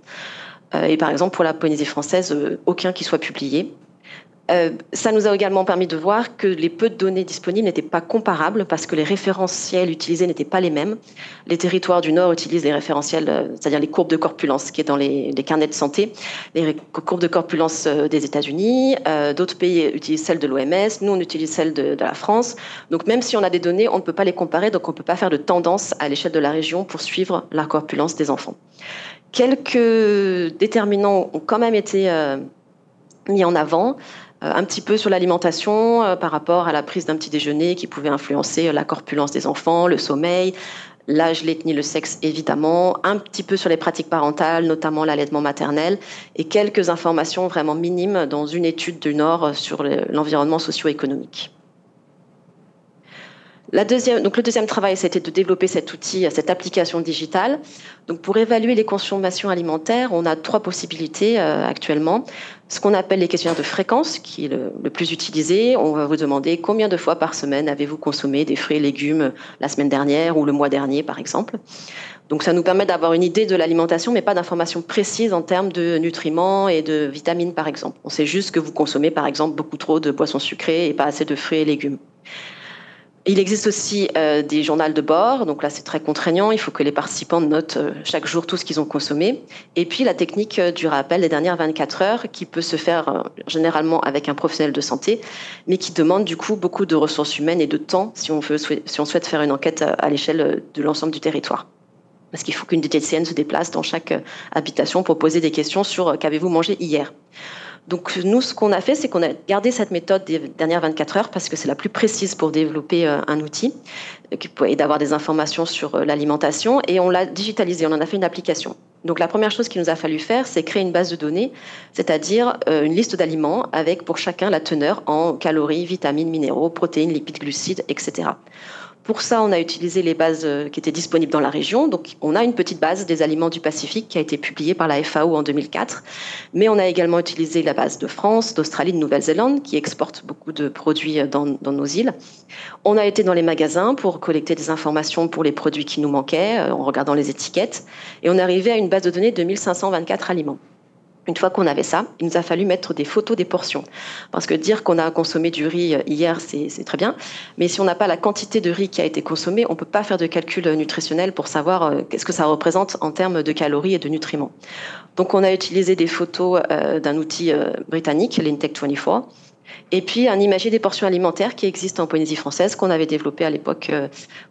Et par exemple, pour la Polynésie française, aucun qui soit publié. Ça nous a également permis de voir que les peu de données disponibles n'étaient pas comparables parce que les référentiels utilisés n'étaient pas les mêmes. Les territoires du Nord utilisent les référentiels, c'est-à-dire les courbes de corpulence qui est dans les carnets de santé, les courbes de corpulence des États-Unis. D'autres pays utilisent celles de l'OMS. Nous, on utilise celles de la France. Donc, même si on a des données, on ne peut pas les comparer. Donc, on ne peut pas faire de tendance à l'échelle de la région pour suivre la corpulence des enfants. Quelques déterminants ont quand même été mis en avant. Un petit peu sur l'alimentation par rapport à la prise d'un petit déjeuner qui pouvait influencer la corpulence des enfants, le sommeil, l'âge, l'ethnie, le sexe évidemment, un petit peu sur les pratiques parentales, notamment l'allaitement maternel, et quelques informations vraiment minimes dans une étude du Nord sur l'environnement socio-économique. Le deuxième travail, c'était de développer cet outil, cette application digitale. Donc, pour évaluer les consommations alimentaires, on a 3 possibilités actuellement. Ce qu'on appelle les questionnaires de fréquence, qui est le plus utilisé. On va vous demander combien de fois par semaine avez-vous consommé des fruits et légumes la semaine dernière ou le mois dernier, par exemple. Donc, ça nous permet d'avoir une idée de l'alimentation, mais pas d'informations précises en termes de nutriments et de vitamines, par exemple. On sait juste que vous consommez, par exemple, beaucoup trop de boissons sucrées et pas assez de fruits et légumes. Il existe aussi des journaux de bord, donc là c'est très contraignant, il faut que les participants notent chaque jour tout ce qu'ils ont consommé. Et puis la technique du rappel des dernières 24 heures qui peut se faire généralement avec un professionnel de santé, mais qui demande du coup beaucoup de ressources humaines et de temps si on souhaite faire une enquête à l'échelle de l'ensemble du territoire. Parce qu'il faut qu'une diététicienne se déplace dans chaque habitation pour poser des questions sur qu'avez-vous mangé hier. Donc nous, ce qu'on a fait, c'est qu'on a gardé cette méthode des dernières 24 heures parce que c'est la plus précise pour développer un outil et d'avoir des informations sur l'alimentation. Et on l'a digitalisé, on en a fait une application. Donc la première chose qu'il nous a fallu faire, c'est créer une base de données, c'est-à-dire une liste d'aliments avec pour chacun la teneur en calories, vitamines, minéraux, protéines, lipides, glucides, etc. Pour ça, on a utilisé les bases qui étaient disponibles dans la région. Donc, on a une petite base des aliments du Pacifique qui a été publiée par la FAO en 2004. Mais on a également utilisé la base de France, d'Australie, de Nouvelle-Zélande, qui exportent beaucoup de produits dans nos îles. On a été dans les magasins pour collecter des informations pour les produits qui nous manquaient, en regardant les étiquettes. Et on est arrivé à une base de données de 1524 aliments. Une fois qu'on avait ça, il nous a fallu mettre des photos des portions. Parce que dire qu'on a consommé du riz hier, c'est très bien. Mais si on n'a pas la quantité de riz qui a été consommée, on ne peut pas faire de calcul nutritionnel pour savoir qu'est-ce que ça représente en termes de calories et de nutriments. Donc on a utilisé des photos d'un outil britannique, l'Intech 24, et puis un imagier des portions alimentaires qui existe en Polynésie française, qu'on avait développé à l'époque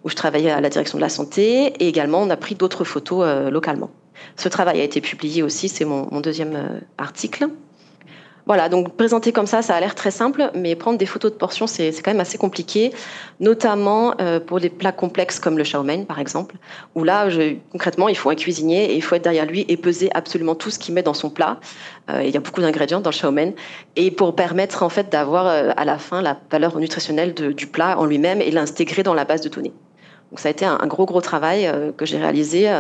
où je travaillais à la direction de la santé. Et également, on a pris d'autres photos localement. Ce travail a été publié aussi, c'est mon deuxième article. Voilà, donc présenter comme ça a l'air très simple, mais prendre des photos de portions, c'est quand même assez compliqué, notamment pour des plats complexes comme le chow mein, par exemple, où là, concrètement, il faut un cuisinier et il faut être derrière lui et peser absolument tout ce qu'il met dans son plat. Il y a beaucoup d'ingrédients dans le chow mein, et pour permettre en fait d'avoir à la fin la valeur nutritionnelle du plat en lui-même et l'intégrer dans la base de données. Donc ça a été un gros travail que j'ai réalisé.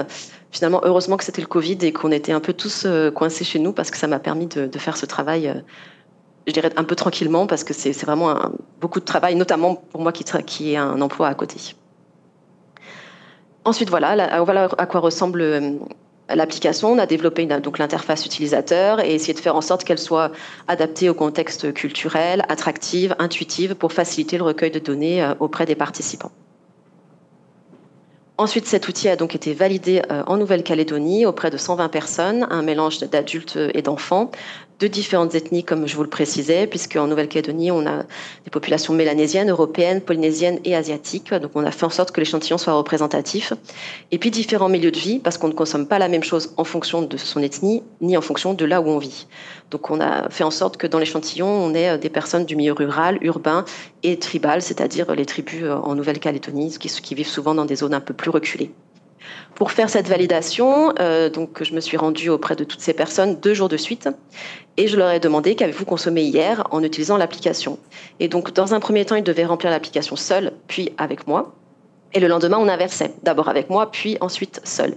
Finalement, heureusement que c'était le Covid et qu'on était un peu tous coincés chez nous parce que ça m'a permis de faire ce travail, je dirais, un peu tranquillement parce que c'est vraiment beaucoup de travail, notamment pour moi qui ai un emploi à côté. Ensuite, voilà à quoi ressemble l'application. On a développé donc l'interface utilisateur et essayé de faire en sorte qu'elle soit adaptée au contexte culturel, attractive, intuitive pour faciliter le recueil de données auprès des participants. Ensuite, cet outil a donc été validé en Nouvelle-Calédonie auprès de 120 personnes, un mélange d'adultes et d'enfants, de différentes ethnies, comme je vous le précisais, puisqu'en Nouvelle-Calédonie, on a des populations mélanésiennes, européennes, polynésiennes et asiatiques. Donc, on a fait en sorte que l'échantillon soit représentatif. Et puis, différents milieux de vie, parce qu'on ne consomme pas la même chose en fonction de son ethnie, ni en fonction de là où on vit. Donc, on a fait en sorte que dans l'échantillon, on ait des personnes du milieu rural, urbain et tribal, c'est-à-dire les tribus en Nouvelle-Calédonie, qui vivent souvent dans des zones un peu plus reculées. Pour faire cette validation, donc je me suis rendue auprès de toutes ces personnes 2 jours de suite et je leur ai demandé qu'avez-vous consommé hier en utilisant l'application. Et donc dans un premier temps, ils devaient remplir l'application seuls, puis avec moi. Et le lendemain, on inversait, d'abord avec moi, puis ensuite seul.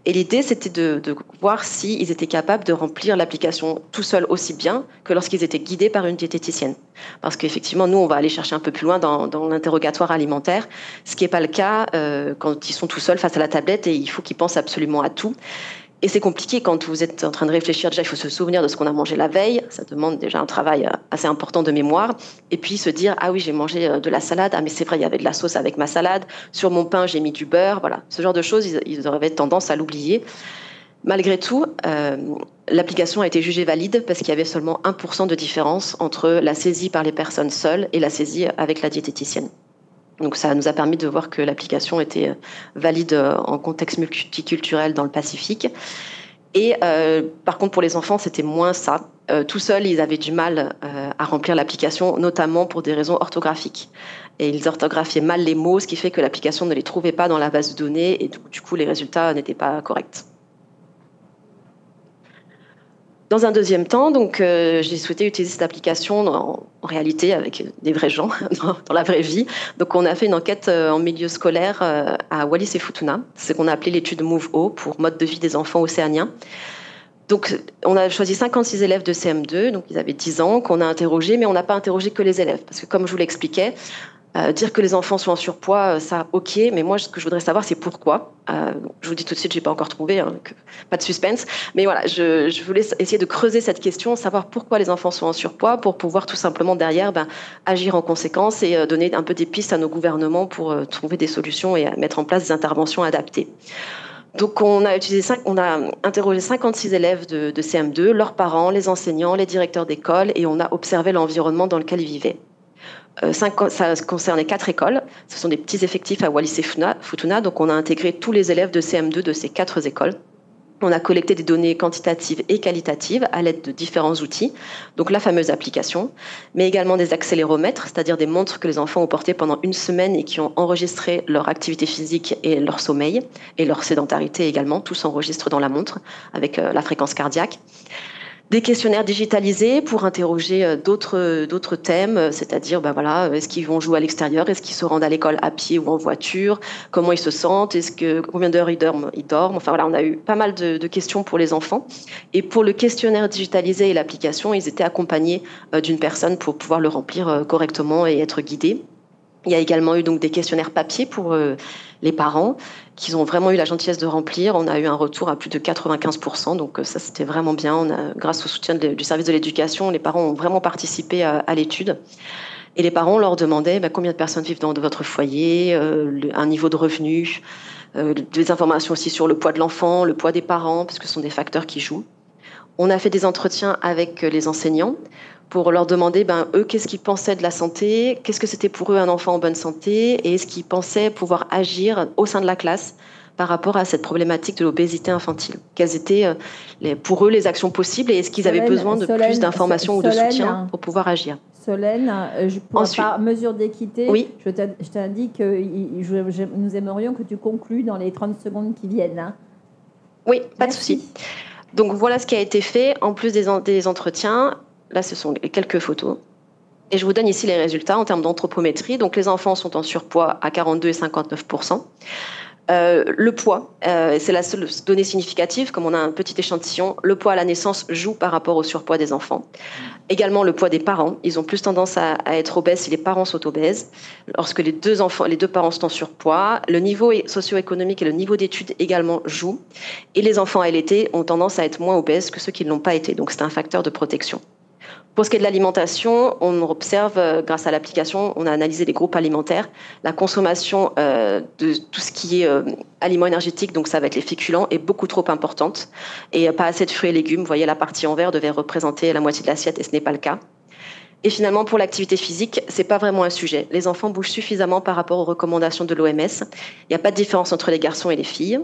Et l'idée, c'était de voir s'ils étaient capables de remplir l'application tout seuls aussi bien que lorsqu'ils étaient guidés par une diététicienne. Parce qu'effectivement, nous, on va aller chercher un peu plus loin dans l'interrogatoire alimentaire, ce qui n'est pas le cas quand ils sont tout seuls face à la tablette et il faut qu'ils pensent absolument à tout. Et c'est compliqué quand vous êtes en train de réfléchir. Déjà, il faut se souvenir de ce qu'on a mangé la veille. Ça demande déjà un travail assez important de mémoire. Et puis se dire, ah oui, j'ai mangé de la salade. Ah mais c'est vrai, il y avait de la sauce avec ma salade. Sur mon pain, j'ai mis du beurre. Voilà, ce genre de choses, ils auraient tendance à l'oublier. Malgré tout, l'application a été jugée valide parce qu'il y avait seulement 1% de différence entre la saisie par les personnes seules et la saisie avec la diététicienne. Donc ça nous a permis de voir que l'application était valide en contexte multiculturel dans le Pacifique. Et par contre, pour les enfants, c'était moins ça. Tout seuls, ils avaient du mal à remplir l'application, notamment pour des raisons orthographiques. Et ils orthographiaient mal les mots, ce qui fait que l'application ne les trouvait pas dans la base de données et du coup, les résultats n'étaient pas corrects. Dans un deuxième temps, donc, j'ai souhaité utiliser cette application en réalité avec des vrais gens, dans la vraie vie. Donc on a fait une enquête en milieu scolaire à Wallis et Futuna. C'est ce qu'on a appelé l'étude MOVE-O pour mode de vie des enfants océaniens. Donc on a choisi 56 élèves de CM2, donc ils avaient 10 ans, qu'on a interrogés, mais on n'a pas interrogé que les élèves. Parce que comme je vous l'expliquais, dire que les enfants sont en surpoids, ça, ok, mais moi, ce que je voudrais savoir, c'est pourquoi. Je vous dis tout de suite, j'ai pas encore trouvé, pas de suspense. Mais voilà, je voulais essayer de creuser cette question, savoir pourquoi les enfants sont en surpoids, pour pouvoir tout simplement derrière agir en conséquence et donner un peu des pistes à nos gouvernements pour trouver des solutions et mettre en place des interventions adaptées. Donc on a interrogé 56 élèves de CM2, leurs parents, les enseignants, les directeurs d'école, et on a observé l'environnement dans lequel ils vivaient. Ça concernait 4 écoles. Ce sont des petits effectifs à Wallis et Futuna. Donc, on a intégré tous les élèves de CM2 de ces 4 écoles. On a collecté des données quantitatives et qualitatives à l'aide de différents outils. Donc, la fameuse application, mais également des accéléromètres, c'est-à-dire des montres que les enfants ont portées pendant une semaine et qui ont enregistré leur activité physique et leur sommeil et leur sédentarité également. Tout s'enregistre dans la montre avec la fréquence cardiaque. Des questionnaires digitalisés pour interroger d'autres thèmes, c'est-à-dire est-ce qu'ils vont jouer à l'extérieur, est-ce qu'ils se rendent à l'école à pied ou en voiture, comment ils se sentent, combien d'heures ils dorment. Enfin voilà, on a eu pas mal de questions pour les enfants. Et pour le questionnaire digitalisé et l'application, ils étaient accompagnés d'une personne pour pouvoir le remplir correctement et être guidés. Il y a également eu donc des questionnaires papier pour les parents qu'ils ont vraiment eu la gentillesse de remplir. On a eu un retour à plus de 95%, donc ça c'était vraiment bien. Grâce au soutien du service de l'éducation, les parents ont vraiment participé à l'étude. Et les parents leur demandaient combien de personnes vivent dans votre foyer, un niveau de revenu, des informations aussi sur le poids de l'enfant, le poids des parents, parce que ce sont des facteurs qui jouent. On a fait des entretiens avec les enseignants pour leur demander, eux, qu'est-ce qu'ils pensaient de la santé, qu'est-ce que c'était pour eux un enfant en bonne santé, et est-ce qu'ils pensaient pouvoir agir au sein de la classe par rapport à cette problématique de l'obésité infantile. Quelles étaient pour eux les actions possibles et est-ce qu'ils avaient besoin de plus d'informations ou de soutien pour pouvoir agir. Solène, pour la mesure d'équité, oui. je t'indique que nous aimerions que tu conclues dans les 30 secondes qui viennent. Oui, pas de souci. Donc voilà ce qui a été fait, en plus des entretiens. Là, ce sont quelques photos. Et je vous donne ici les résultats en termes d'anthropométrie. Donc, les enfants sont en surpoids à 42 et 59%. Le poids, c'est la seule donnée significative. Comme on a un petit échantillon, le poids à la naissance joue par rapport au surpoids des enfants. Également, le poids des parents. Ils ont plus tendance à être obèses si les parents sont obèses. Lorsque les deux parents sont en surpoids, le niveau socio-économique et le niveau d'études également jouent. Et les enfants allaités ont tendance à être moins obèses que ceux qui ne l'ont pas été. Donc, c'est un facteur de protection. Pour ce qui est de l'alimentation, on observe, grâce à l'application, on a analysé les groupes alimentaires, la consommation de tout ce qui est aliments énergétiques, donc ça va être les féculents, est beaucoup trop importante. Et pas assez de fruits et légumes. Vous voyez, la partie en vert devait représenter la moitié de l'assiette et ce n'est pas le cas. Et finalement, pour l'activité physique, c'est pas vraiment un sujet. Les enfants bougent suffisamment par rapport aux recommandations de l'OMS. Il n'y a pas de différence entre les garçons et les filles.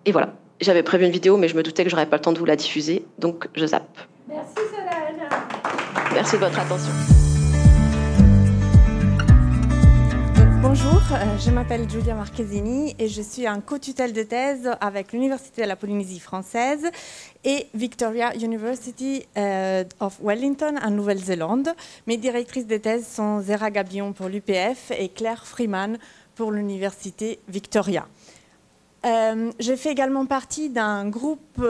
Et voilà. J'avais prévu une vidéo, mais je me doutais que j'aurais pas le temps de vous la diffuser, donc je zappe. Merci Solène. Merci de votre attention. Bonjour, je m'appelle Giulia Marchesini et je suis en co-tutelle de thèse avec l'Université de la Polynésie française et Victoria University of Wellington en Nouvelle-Zélande. Mes directrices de thèse sont Zera Gabion pour l'UPF et Claire Freeman pour l'Université Victoria. J'ai fait également partie d'un groupe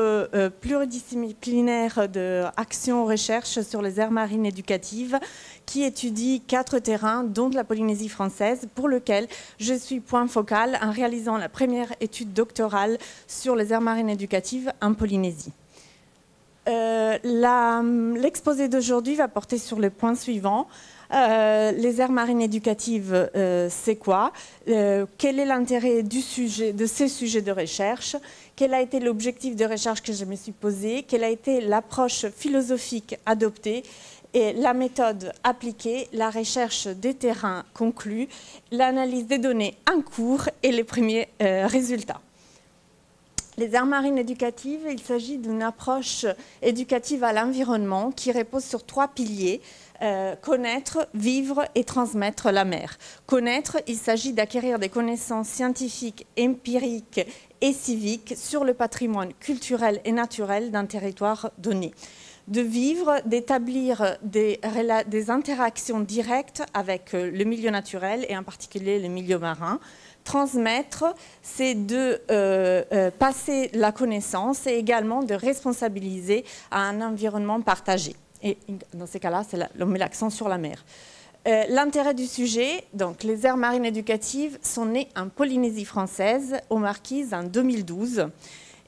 pluridisciplinaire d'action-recherche sur les aires marines éducatives qui étudie 4 terrains, dont la Polynésie française, pour lequel je suis point focal en réalisant la première étude doctorale sur les aires marines éducatives en Polynésie. L'exposé d'aujourd'hui va porter sur les points suivants. Les aires marines éducatives, c'est quoi? Quel est l'intérêt de ces sujets de recherche? Quel a été l'objectif de recherche que je me suis posé? Quelle a été l'approche philosophique adoptée? Et la méthode appliquée, la recherche des terrains conclus, l'analyse des données en cours et les premiers résultats. Les aires marines éducatives, il s'agit d'une approche éducative à l'environnement qui repose sur 3 piliers. Connaître, vivre et transmettre la mer. Connaître, il s'agit d'acquérir des connaissances scientifiques, empiriques et civiques sur le patrimoine culturel et naturel d'un territoire donné. De vivre, d'établir des interactions directes avec le milieu naturel et en particulier le milieu marin. Transmettre, c'est de passer la connaissance et également de responsabiliser à un environnement partagé. Et dans ces cas-là, on met l'accent sur la mer. L'intérêt du sujet, donc les aires marines éducatives sont nées en Polynésie française, aux Marquises, en 2012.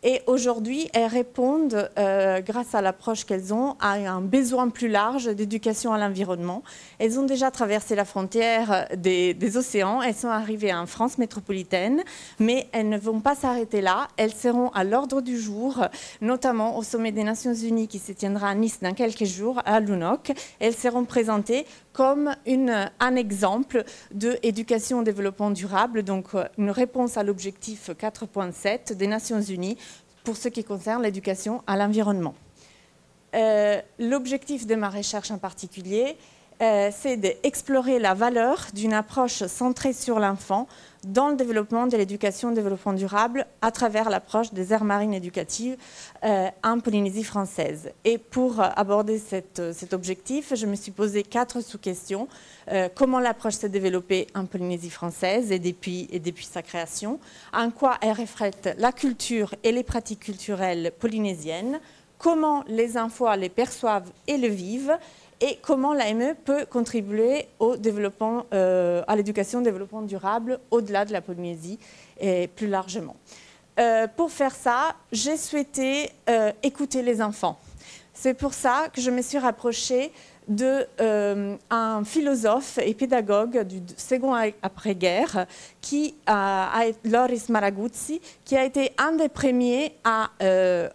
Et aujourd'hui, elles répondent, grâce à l'approche qu'elles ont, à un besoin plus large d'éducation à l'environnement. Elles ont déjà traversé la frontière des océans, elles sont arrivées en France métropolitaine, mais elles ne vont pas s'arrêter là. Elles seront à l'ordre du jour, notamment au sommet des Nations Unies qui se tiendra à Nice dans quelques jours, à Lunok. Elles seront présentées comme un exemple d'éducation au développement durable, donc une réponse à l'objectif 4.7 des Nations Unies pour ce qui concerne l'éducation à l'environnement. L'objectif de ma recherche en particulier, c'est d'explorer la valeur d'une approche centrée sur l'enfant dans le développement de l'éducation au développement durable à travers l'approche des aires marines éducatives en Polynésie française. Et pour aborder cet objectif, je me suis posé 4 sous-questions. Comment l'approche s'est développée en Polynésie française et depuis sa création? En quoi elle reflète la culture et les pratiques culturelles polynésiennes? Comment les enfants les perçoivent et le vivent? Et comment l'AME peut contribuer au développement, à l'éducation au développement durable au-delà de la Polynésie et plus largement. Pour faire ça, j'ai souhaité écouter les enfants. C'est pour ça que je me suis rapprochée d'un philosophe et pédagogue du second après-guerre, Loris Maraguzzi, qui a été un des premiers à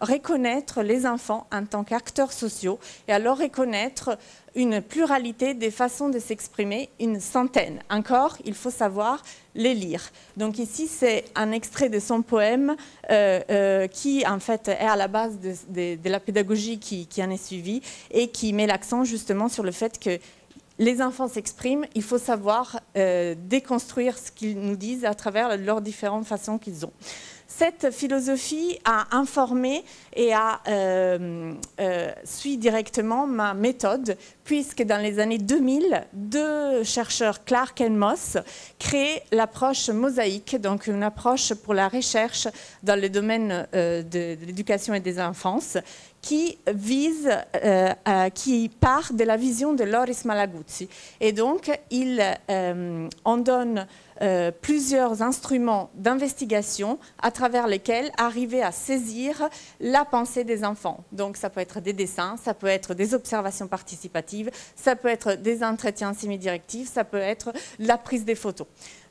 reconnaître les enfants en tant qu'acteurs sociaux et à leur reconnaître une pluralité des façons de s'exprimer, une centaine. Encore, il faut savoir les lire. Donc ici, c'est un extrait de son poème qui, en fait, est à la base de la pédagogie qui en est suivie et qui met l'accent justement sur le fait que les enfants s'expriment, il faut savoir déconstruire ce qu'ils nous disent à travers leurs différentes façons qu'ils ont. Cette philosophie a informé et suit directement ma méthode, puisque dans les années 2000, 2 chercheurs, Clark et Moss, créent l'approche mosaïque, donc une approche pour la recherche dans le domaine de l'éducation et des enfances, qui part de la vision de Loris Maraguzzi. Et donc, on donne plusieurs instruments d'investigation à travers lesquels arriver à saisir la pensée des enfants. Donc ça peut être des dessins, ça peut être des observations participatives, ça peut être des entretiens semi-directifs, ça peut être la prise des photos.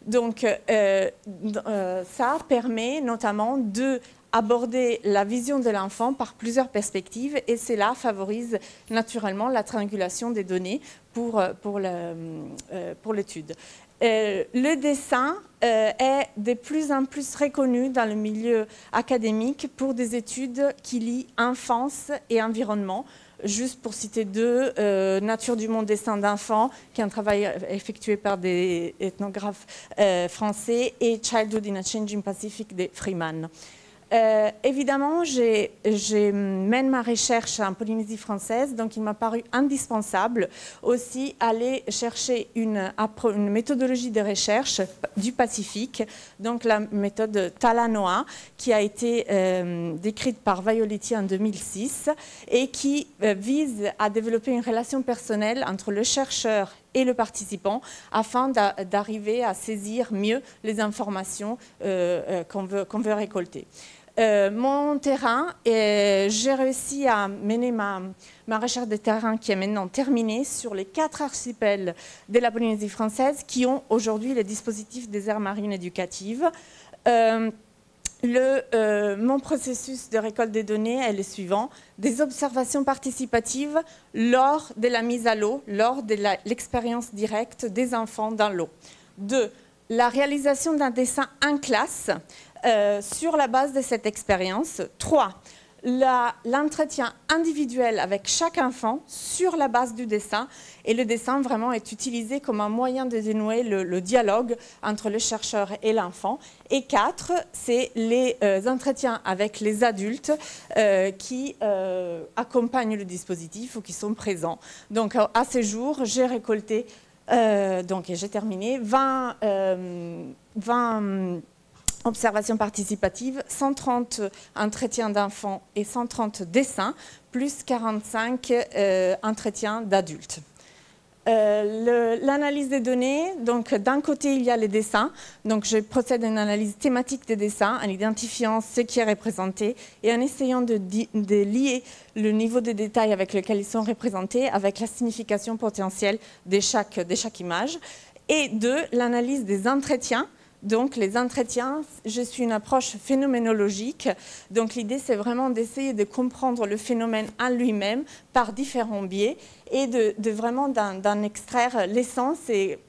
Donc ça permet notamment d'aborder la vision de l'enfant par plusieurs perspectives et cela favorise naturellement la triangulation des données pour l'étude. Le dessin est de plus en plus reconnu dans le milieu académique pour des études qui lient enfance et environnement. Juste pour citer 2, Nature du monde, dessin d'enfants, qui est un travail effectué par des ethnographes français, et Childhood in a Changing Pacific de Freeman. Évidemment, je mène ma recherche en Polynésie française, donc il m'a paru indispensable aussi aller chercher une méthodologie de recherche du Pacifique, donc la méthode Talanoa, qui a été décrite par Violetti en 2006 et qui vise à développer une relation personnelle entre le chercheur et le participant afin d'arriver à saisir mieux les informations qu'on veut récolter. Mon terrain, j'ai réussi à mener ma recherche de terrain qui est maintenant terminée sur les 4 archipels de la Polynésie française qui ont aujourd'hui les dispositifs des aires marines éducatives. Mon processus de récolte des données est le suivant: des observations participatives lors de la mise à l'eau, lors de l'expérience directe des enfants dans l'eau. 2. La réalisation d'un dessin en classe sur la base de cette expérience. 3. L'entretien individuel avec chaque enfant sur la base du dessin. Et le dessin vraiment est utilisé comme un moyen de dénouer le dialogue entre le chercheur et l'enfant. Et 4, c'est les entretiens avec les adultes qui accompagnent le dispositif ou qui sont présents. Donc à ce jour, j'ai récolté, donc j'ai terminé 20 observations participatives, 130 entretiens d'enfants et 130 dessins, plus 45 entretiens d'adultes. L'analyse des données, donc d'un côté il y a les dessins, donc je procède à une analyse thématique des dessins en identifiant ce qui est représenté et en essayant de lier le niveau de détail avec lequel ils sont représentés avec la signification potentielle de chaque image. Et 2, l'analyse des entretiens. Donc les entretiens, je suis une approche phénoménologique. Donc l'idée, c'est vraiment d'essayer de comprendre le phénomène en lui-même par différents biais et de vraiment d'en extraire l'essence. Et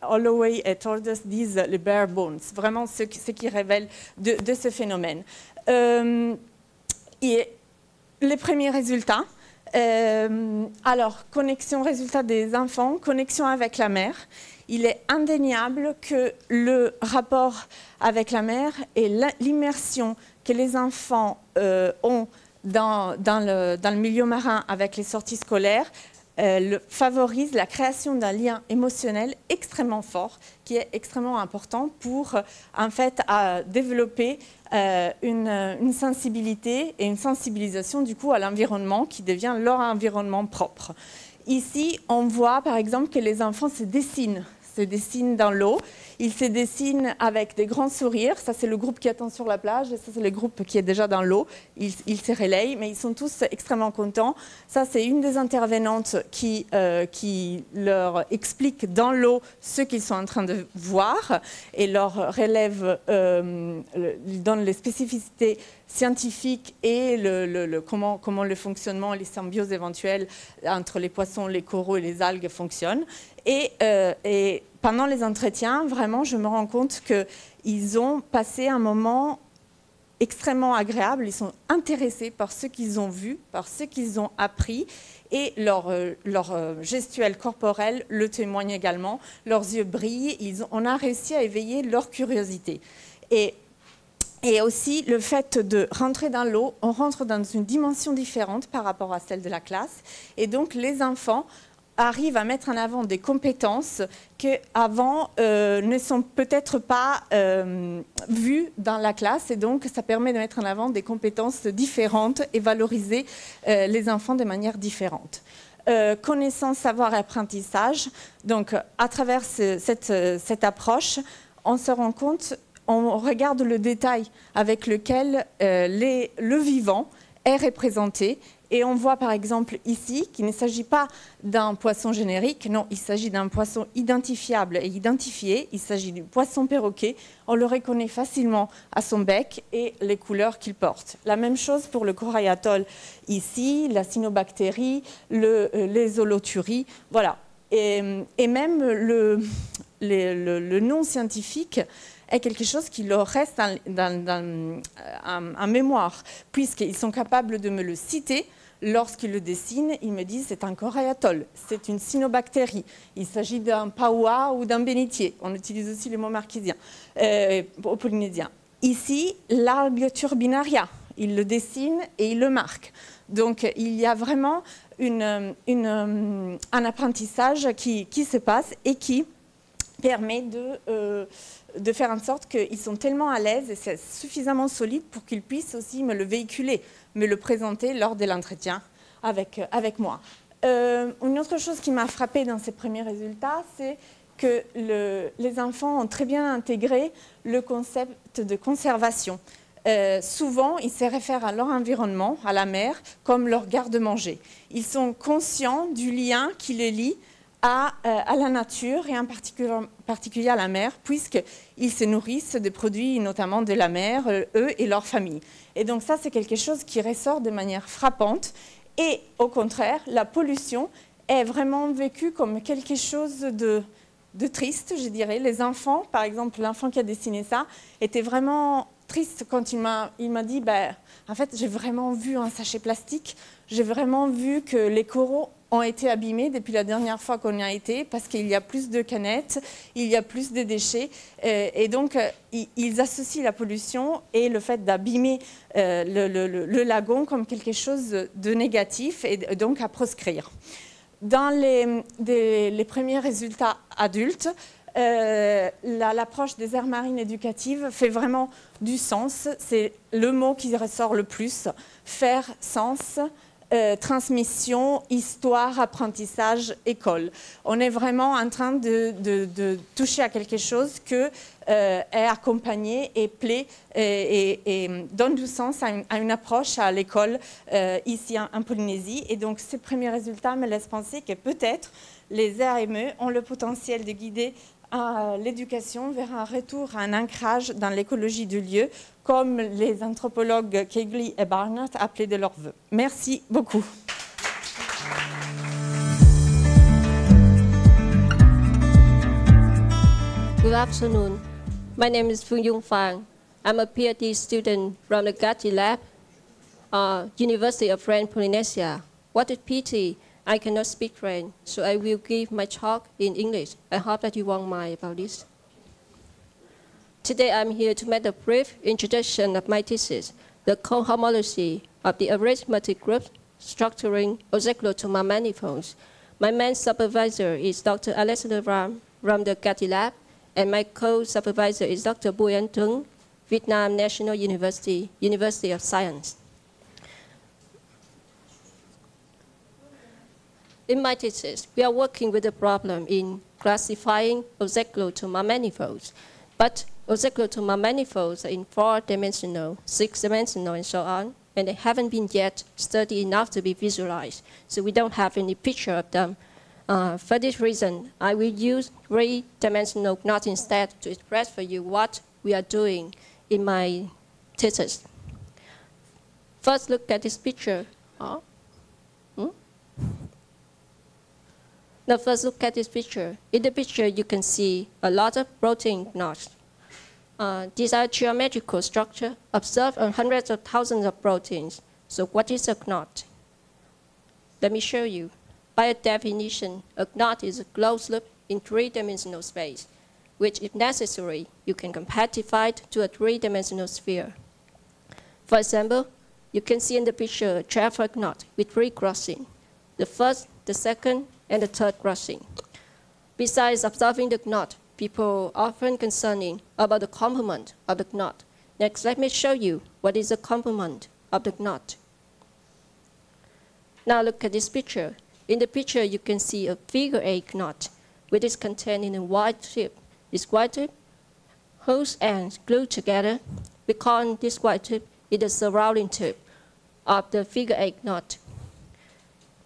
Holloway et Tordes disent les bare bones, vraiment ce qui révèle de ce phénomène. Et les premiers résultats. Alors, connexion résultat des enfants, connexion avec la mère. Il est indéniable que le rapport avec la mère et l'immersion que les enfants ont dans le milieu marin avec les sorties scolaires favorise la création d'un lien émotionnel extrêmement fort qui est extrêmement important pour en fait développer une sensibilité et une sensibilisation du coup à l'environnement qui devient leur environnement propre. Ici, on voit par exemple que les enfants se dessinent dans l'eau. Ils se dessinent avec des grands sourires. Ça, c'est le groupe qui attend sur la plage. Et ça, c'est le groupe qui est déjà dans l'eau. Ils se relayent, mais ils sont tous extrêmement contents. Ça, c'est une des intervenantes qui leur explique dans l'eau ce qu'ils sont en train de voir et leur relève, donne les spécificités scientifiques et comment le fonctionnement, les symbioses éventuelles entre les poissons, les coraux et les algues fonctionnent. Et pendant les entretiens, vraiment, je me rends compte qu'ils ont passé un moment extrêmement agréable. Ils sont intéressés par ce qu'ils ont vu, par ce qu'ils ont appris. Et leur gestuelle corporelle le témoigne également. Leurs yeux brillent. On a réussi à éveiller leur curiosité. Et aussi, le fait de rentrer dans l'eau, on rentre dans une dimension différente par rapport à celle de la classe. Et donc, les enfants arrivent à mettre en avant des compétences qu'avant ne sont peut-être pas vues dans la classe. Et donc, ça permet de mettre en avant des compétences différentes et valoriser les enfants de manière différente. Connaissance, savoir et apprentissage. Donc, à travers cette approche, on se rend compte, on regarde le détail avec lequel le vivant est représenté. Et on voit par exemple ici qu'il ne s'agit pas d'un poisson générique, non, il s'agit d'un poisson identifiable et identifié. Il s'agit du poisson perroquet. On le reconnaît facilement à son bec et les couleurs qu'il porte. La même chose pour le corail atoll ici, la cyanobactérie, les holothuries, voilà. Et même le nom scientifique est quelque chose qui leur reste en mémoire, puisqu'ils sont capables de me le citer. Lorsqu'ils le dessinent, ils me disent c'est un corail atoll, c'est une cyanobactérie, il s'agit d'un paoua ou d'un bénitier. On utilise aussi le mot marquisien au polynésien. ici, l'arc turbinaria. Il le dessine et il le marque. Donc, il y a vraiment un apprentissage qui se passe et qui permet de faire en sorte qu'ils sont tellement à l'aise et c'est suffisamment solide pour qu'ils puissent aussi me le véhiculer, me le présenter lors de l'entretien avec moi. Une autre chose qui m'a frappée dans ces premiers résultats, c'est que les enfants ont très bien intégré le concept de conservation. Souvent, ils se réfèrent à leur environnement, à la mer, comme leur garde-manger. Ils sont conscients du lien qui les lie à la nature et en particulier à la mer, puisqu'ils se nourrissent de produits notamment de la mer, eux et leur famille. Et donc ça, c'est quelque chose qui ressort de manière frappante. Et au contraire, la pollution est vraiment vécue comme quelque chose de triste, je dirais. Les enfants, par exemple, l'enfant qui a dessiné ça, était vraiment triste quand il m'a dit en fait, j'ai vraiment vu un sachet plastique, j'ai vraiment vu que les coraux ont été abîmés depuis la dernière fois qu'on y a été parce qu'il y a plus de canettes, il y a plus de déchets. Et donc, ils associent la pollution et le fait d'abîmer le lagon comme quelque chose de négatif et donc à proscrire. Dans les premiers résultats adultes, l'approche des aires marines éducatives fait vraiment du sens. C'est le mot qui ressort le plus. Faire sens, transmission, histoire, apprentissage, école. On est vraiment en train de toucher à quelque chose qui est accompagné et plaît et donne du sens à une approche à l'école ici en Polynésie. Et donc ces premiers résultats me laissent penser que peut-être les RME ont le potentiel de guider l'éducation vers un retour à un ancrage dans l'écologie du lieu, comme les anthropologues Kegley et Barnett appelaient de leur vœu. Merci beaucoup. Good afternoon. My name is Phương Dung Phang. I'm a PhD student from the Gatti Lab, University of French Polynesia. What a pity I cannot speak French, so I will give my talk in English. I hope that you won't mind about this. Today I'm here to make a brief introduction of my thesis, the cohomology of the arithmetic group structuring oxyglotoma manifolds. My main supervisor is Dr. Alexander Ram from the Gatti Lab, and my co-supervisor is Dr. Bùi Anh Tuấn, Vietnam National University, University of Science. In my thesis, we are working with the problem in classifying oxyglotoma manifolds, but oxyglotoma manifolds are in 4-dimensional, 6-dimensional, and so on, and they haven't been yet studied enough to be visualized, so we don't have any picture of them. For this reason, I will use 3-dimensional knot instead to express for you what we are doing in my thesis. First, look at this picture. Now first look at this picture. In the picture you can see a lot of protein knots. These are geometrical structure observed on hundreds of thousands of proteins. So what is a knot? Let me show you. By a definition, a knot is a closed loop in 3-dimensional space, which if necessary, you can compactify it to a 3-dimensional sphere. For example, you can see in the picture a traphoid knot with 3 crossings. The first, the second, and the third crossing. Besides observing the knot, people are often concerning about the complement of the knot. Next, let me show you what is the complement of the knot. Now look at this picture. In the picture, you can see a figure-8 knot, which is contained in a white tip. This white tip, whose ends glued together, we call this white tip is the surrounding tip of the figure-8 knot.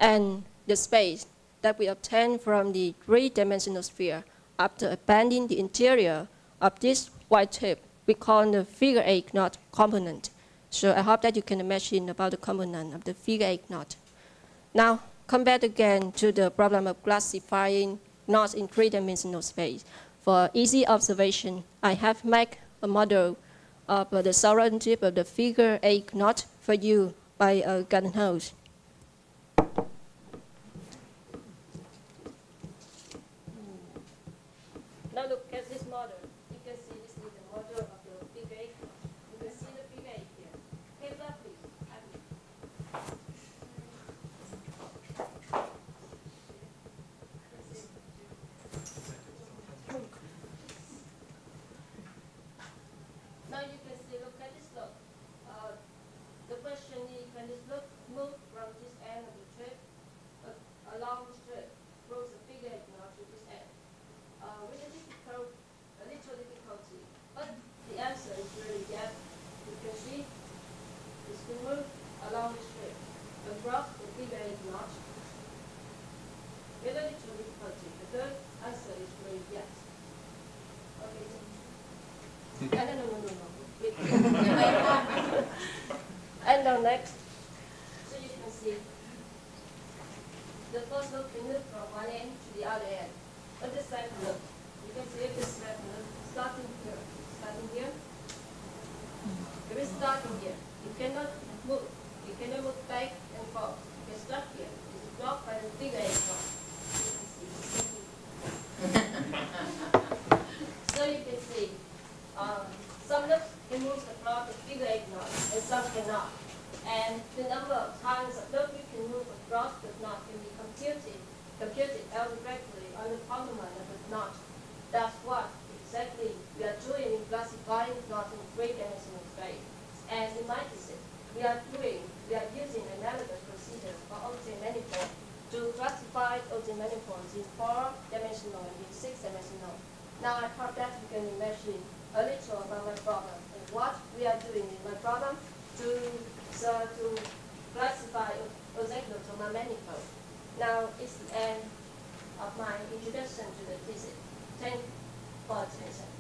And the space that we obtain from the 3-dimensional sphere after abandoning the interior of this white tip, we call the figure-8 knot component. So I hope that you can imagine about the component of the figure-8 knot. Now, come back again to the problem of classifying knots in 3-dimensional space. For easy observation, I have made a model of the surrounding tip of the figure-8 knot for you by a garden hose. Now look at this model. You can see this is the model of the figure-8 knot. algebraically on the complement of the knot. That's what exactly we are doing in classifying knot in three-dimensional space. And in my thesis, we are using an analogous procedure for Auger manifold to classify Auger manifolds in four-dimensional and in six-dimensional. Now I hope that you can imagine a little about my problem and what we are doing in my problem to classify Auger manifold. Now it's the end of my introduction to the thesis. Thank you for attention.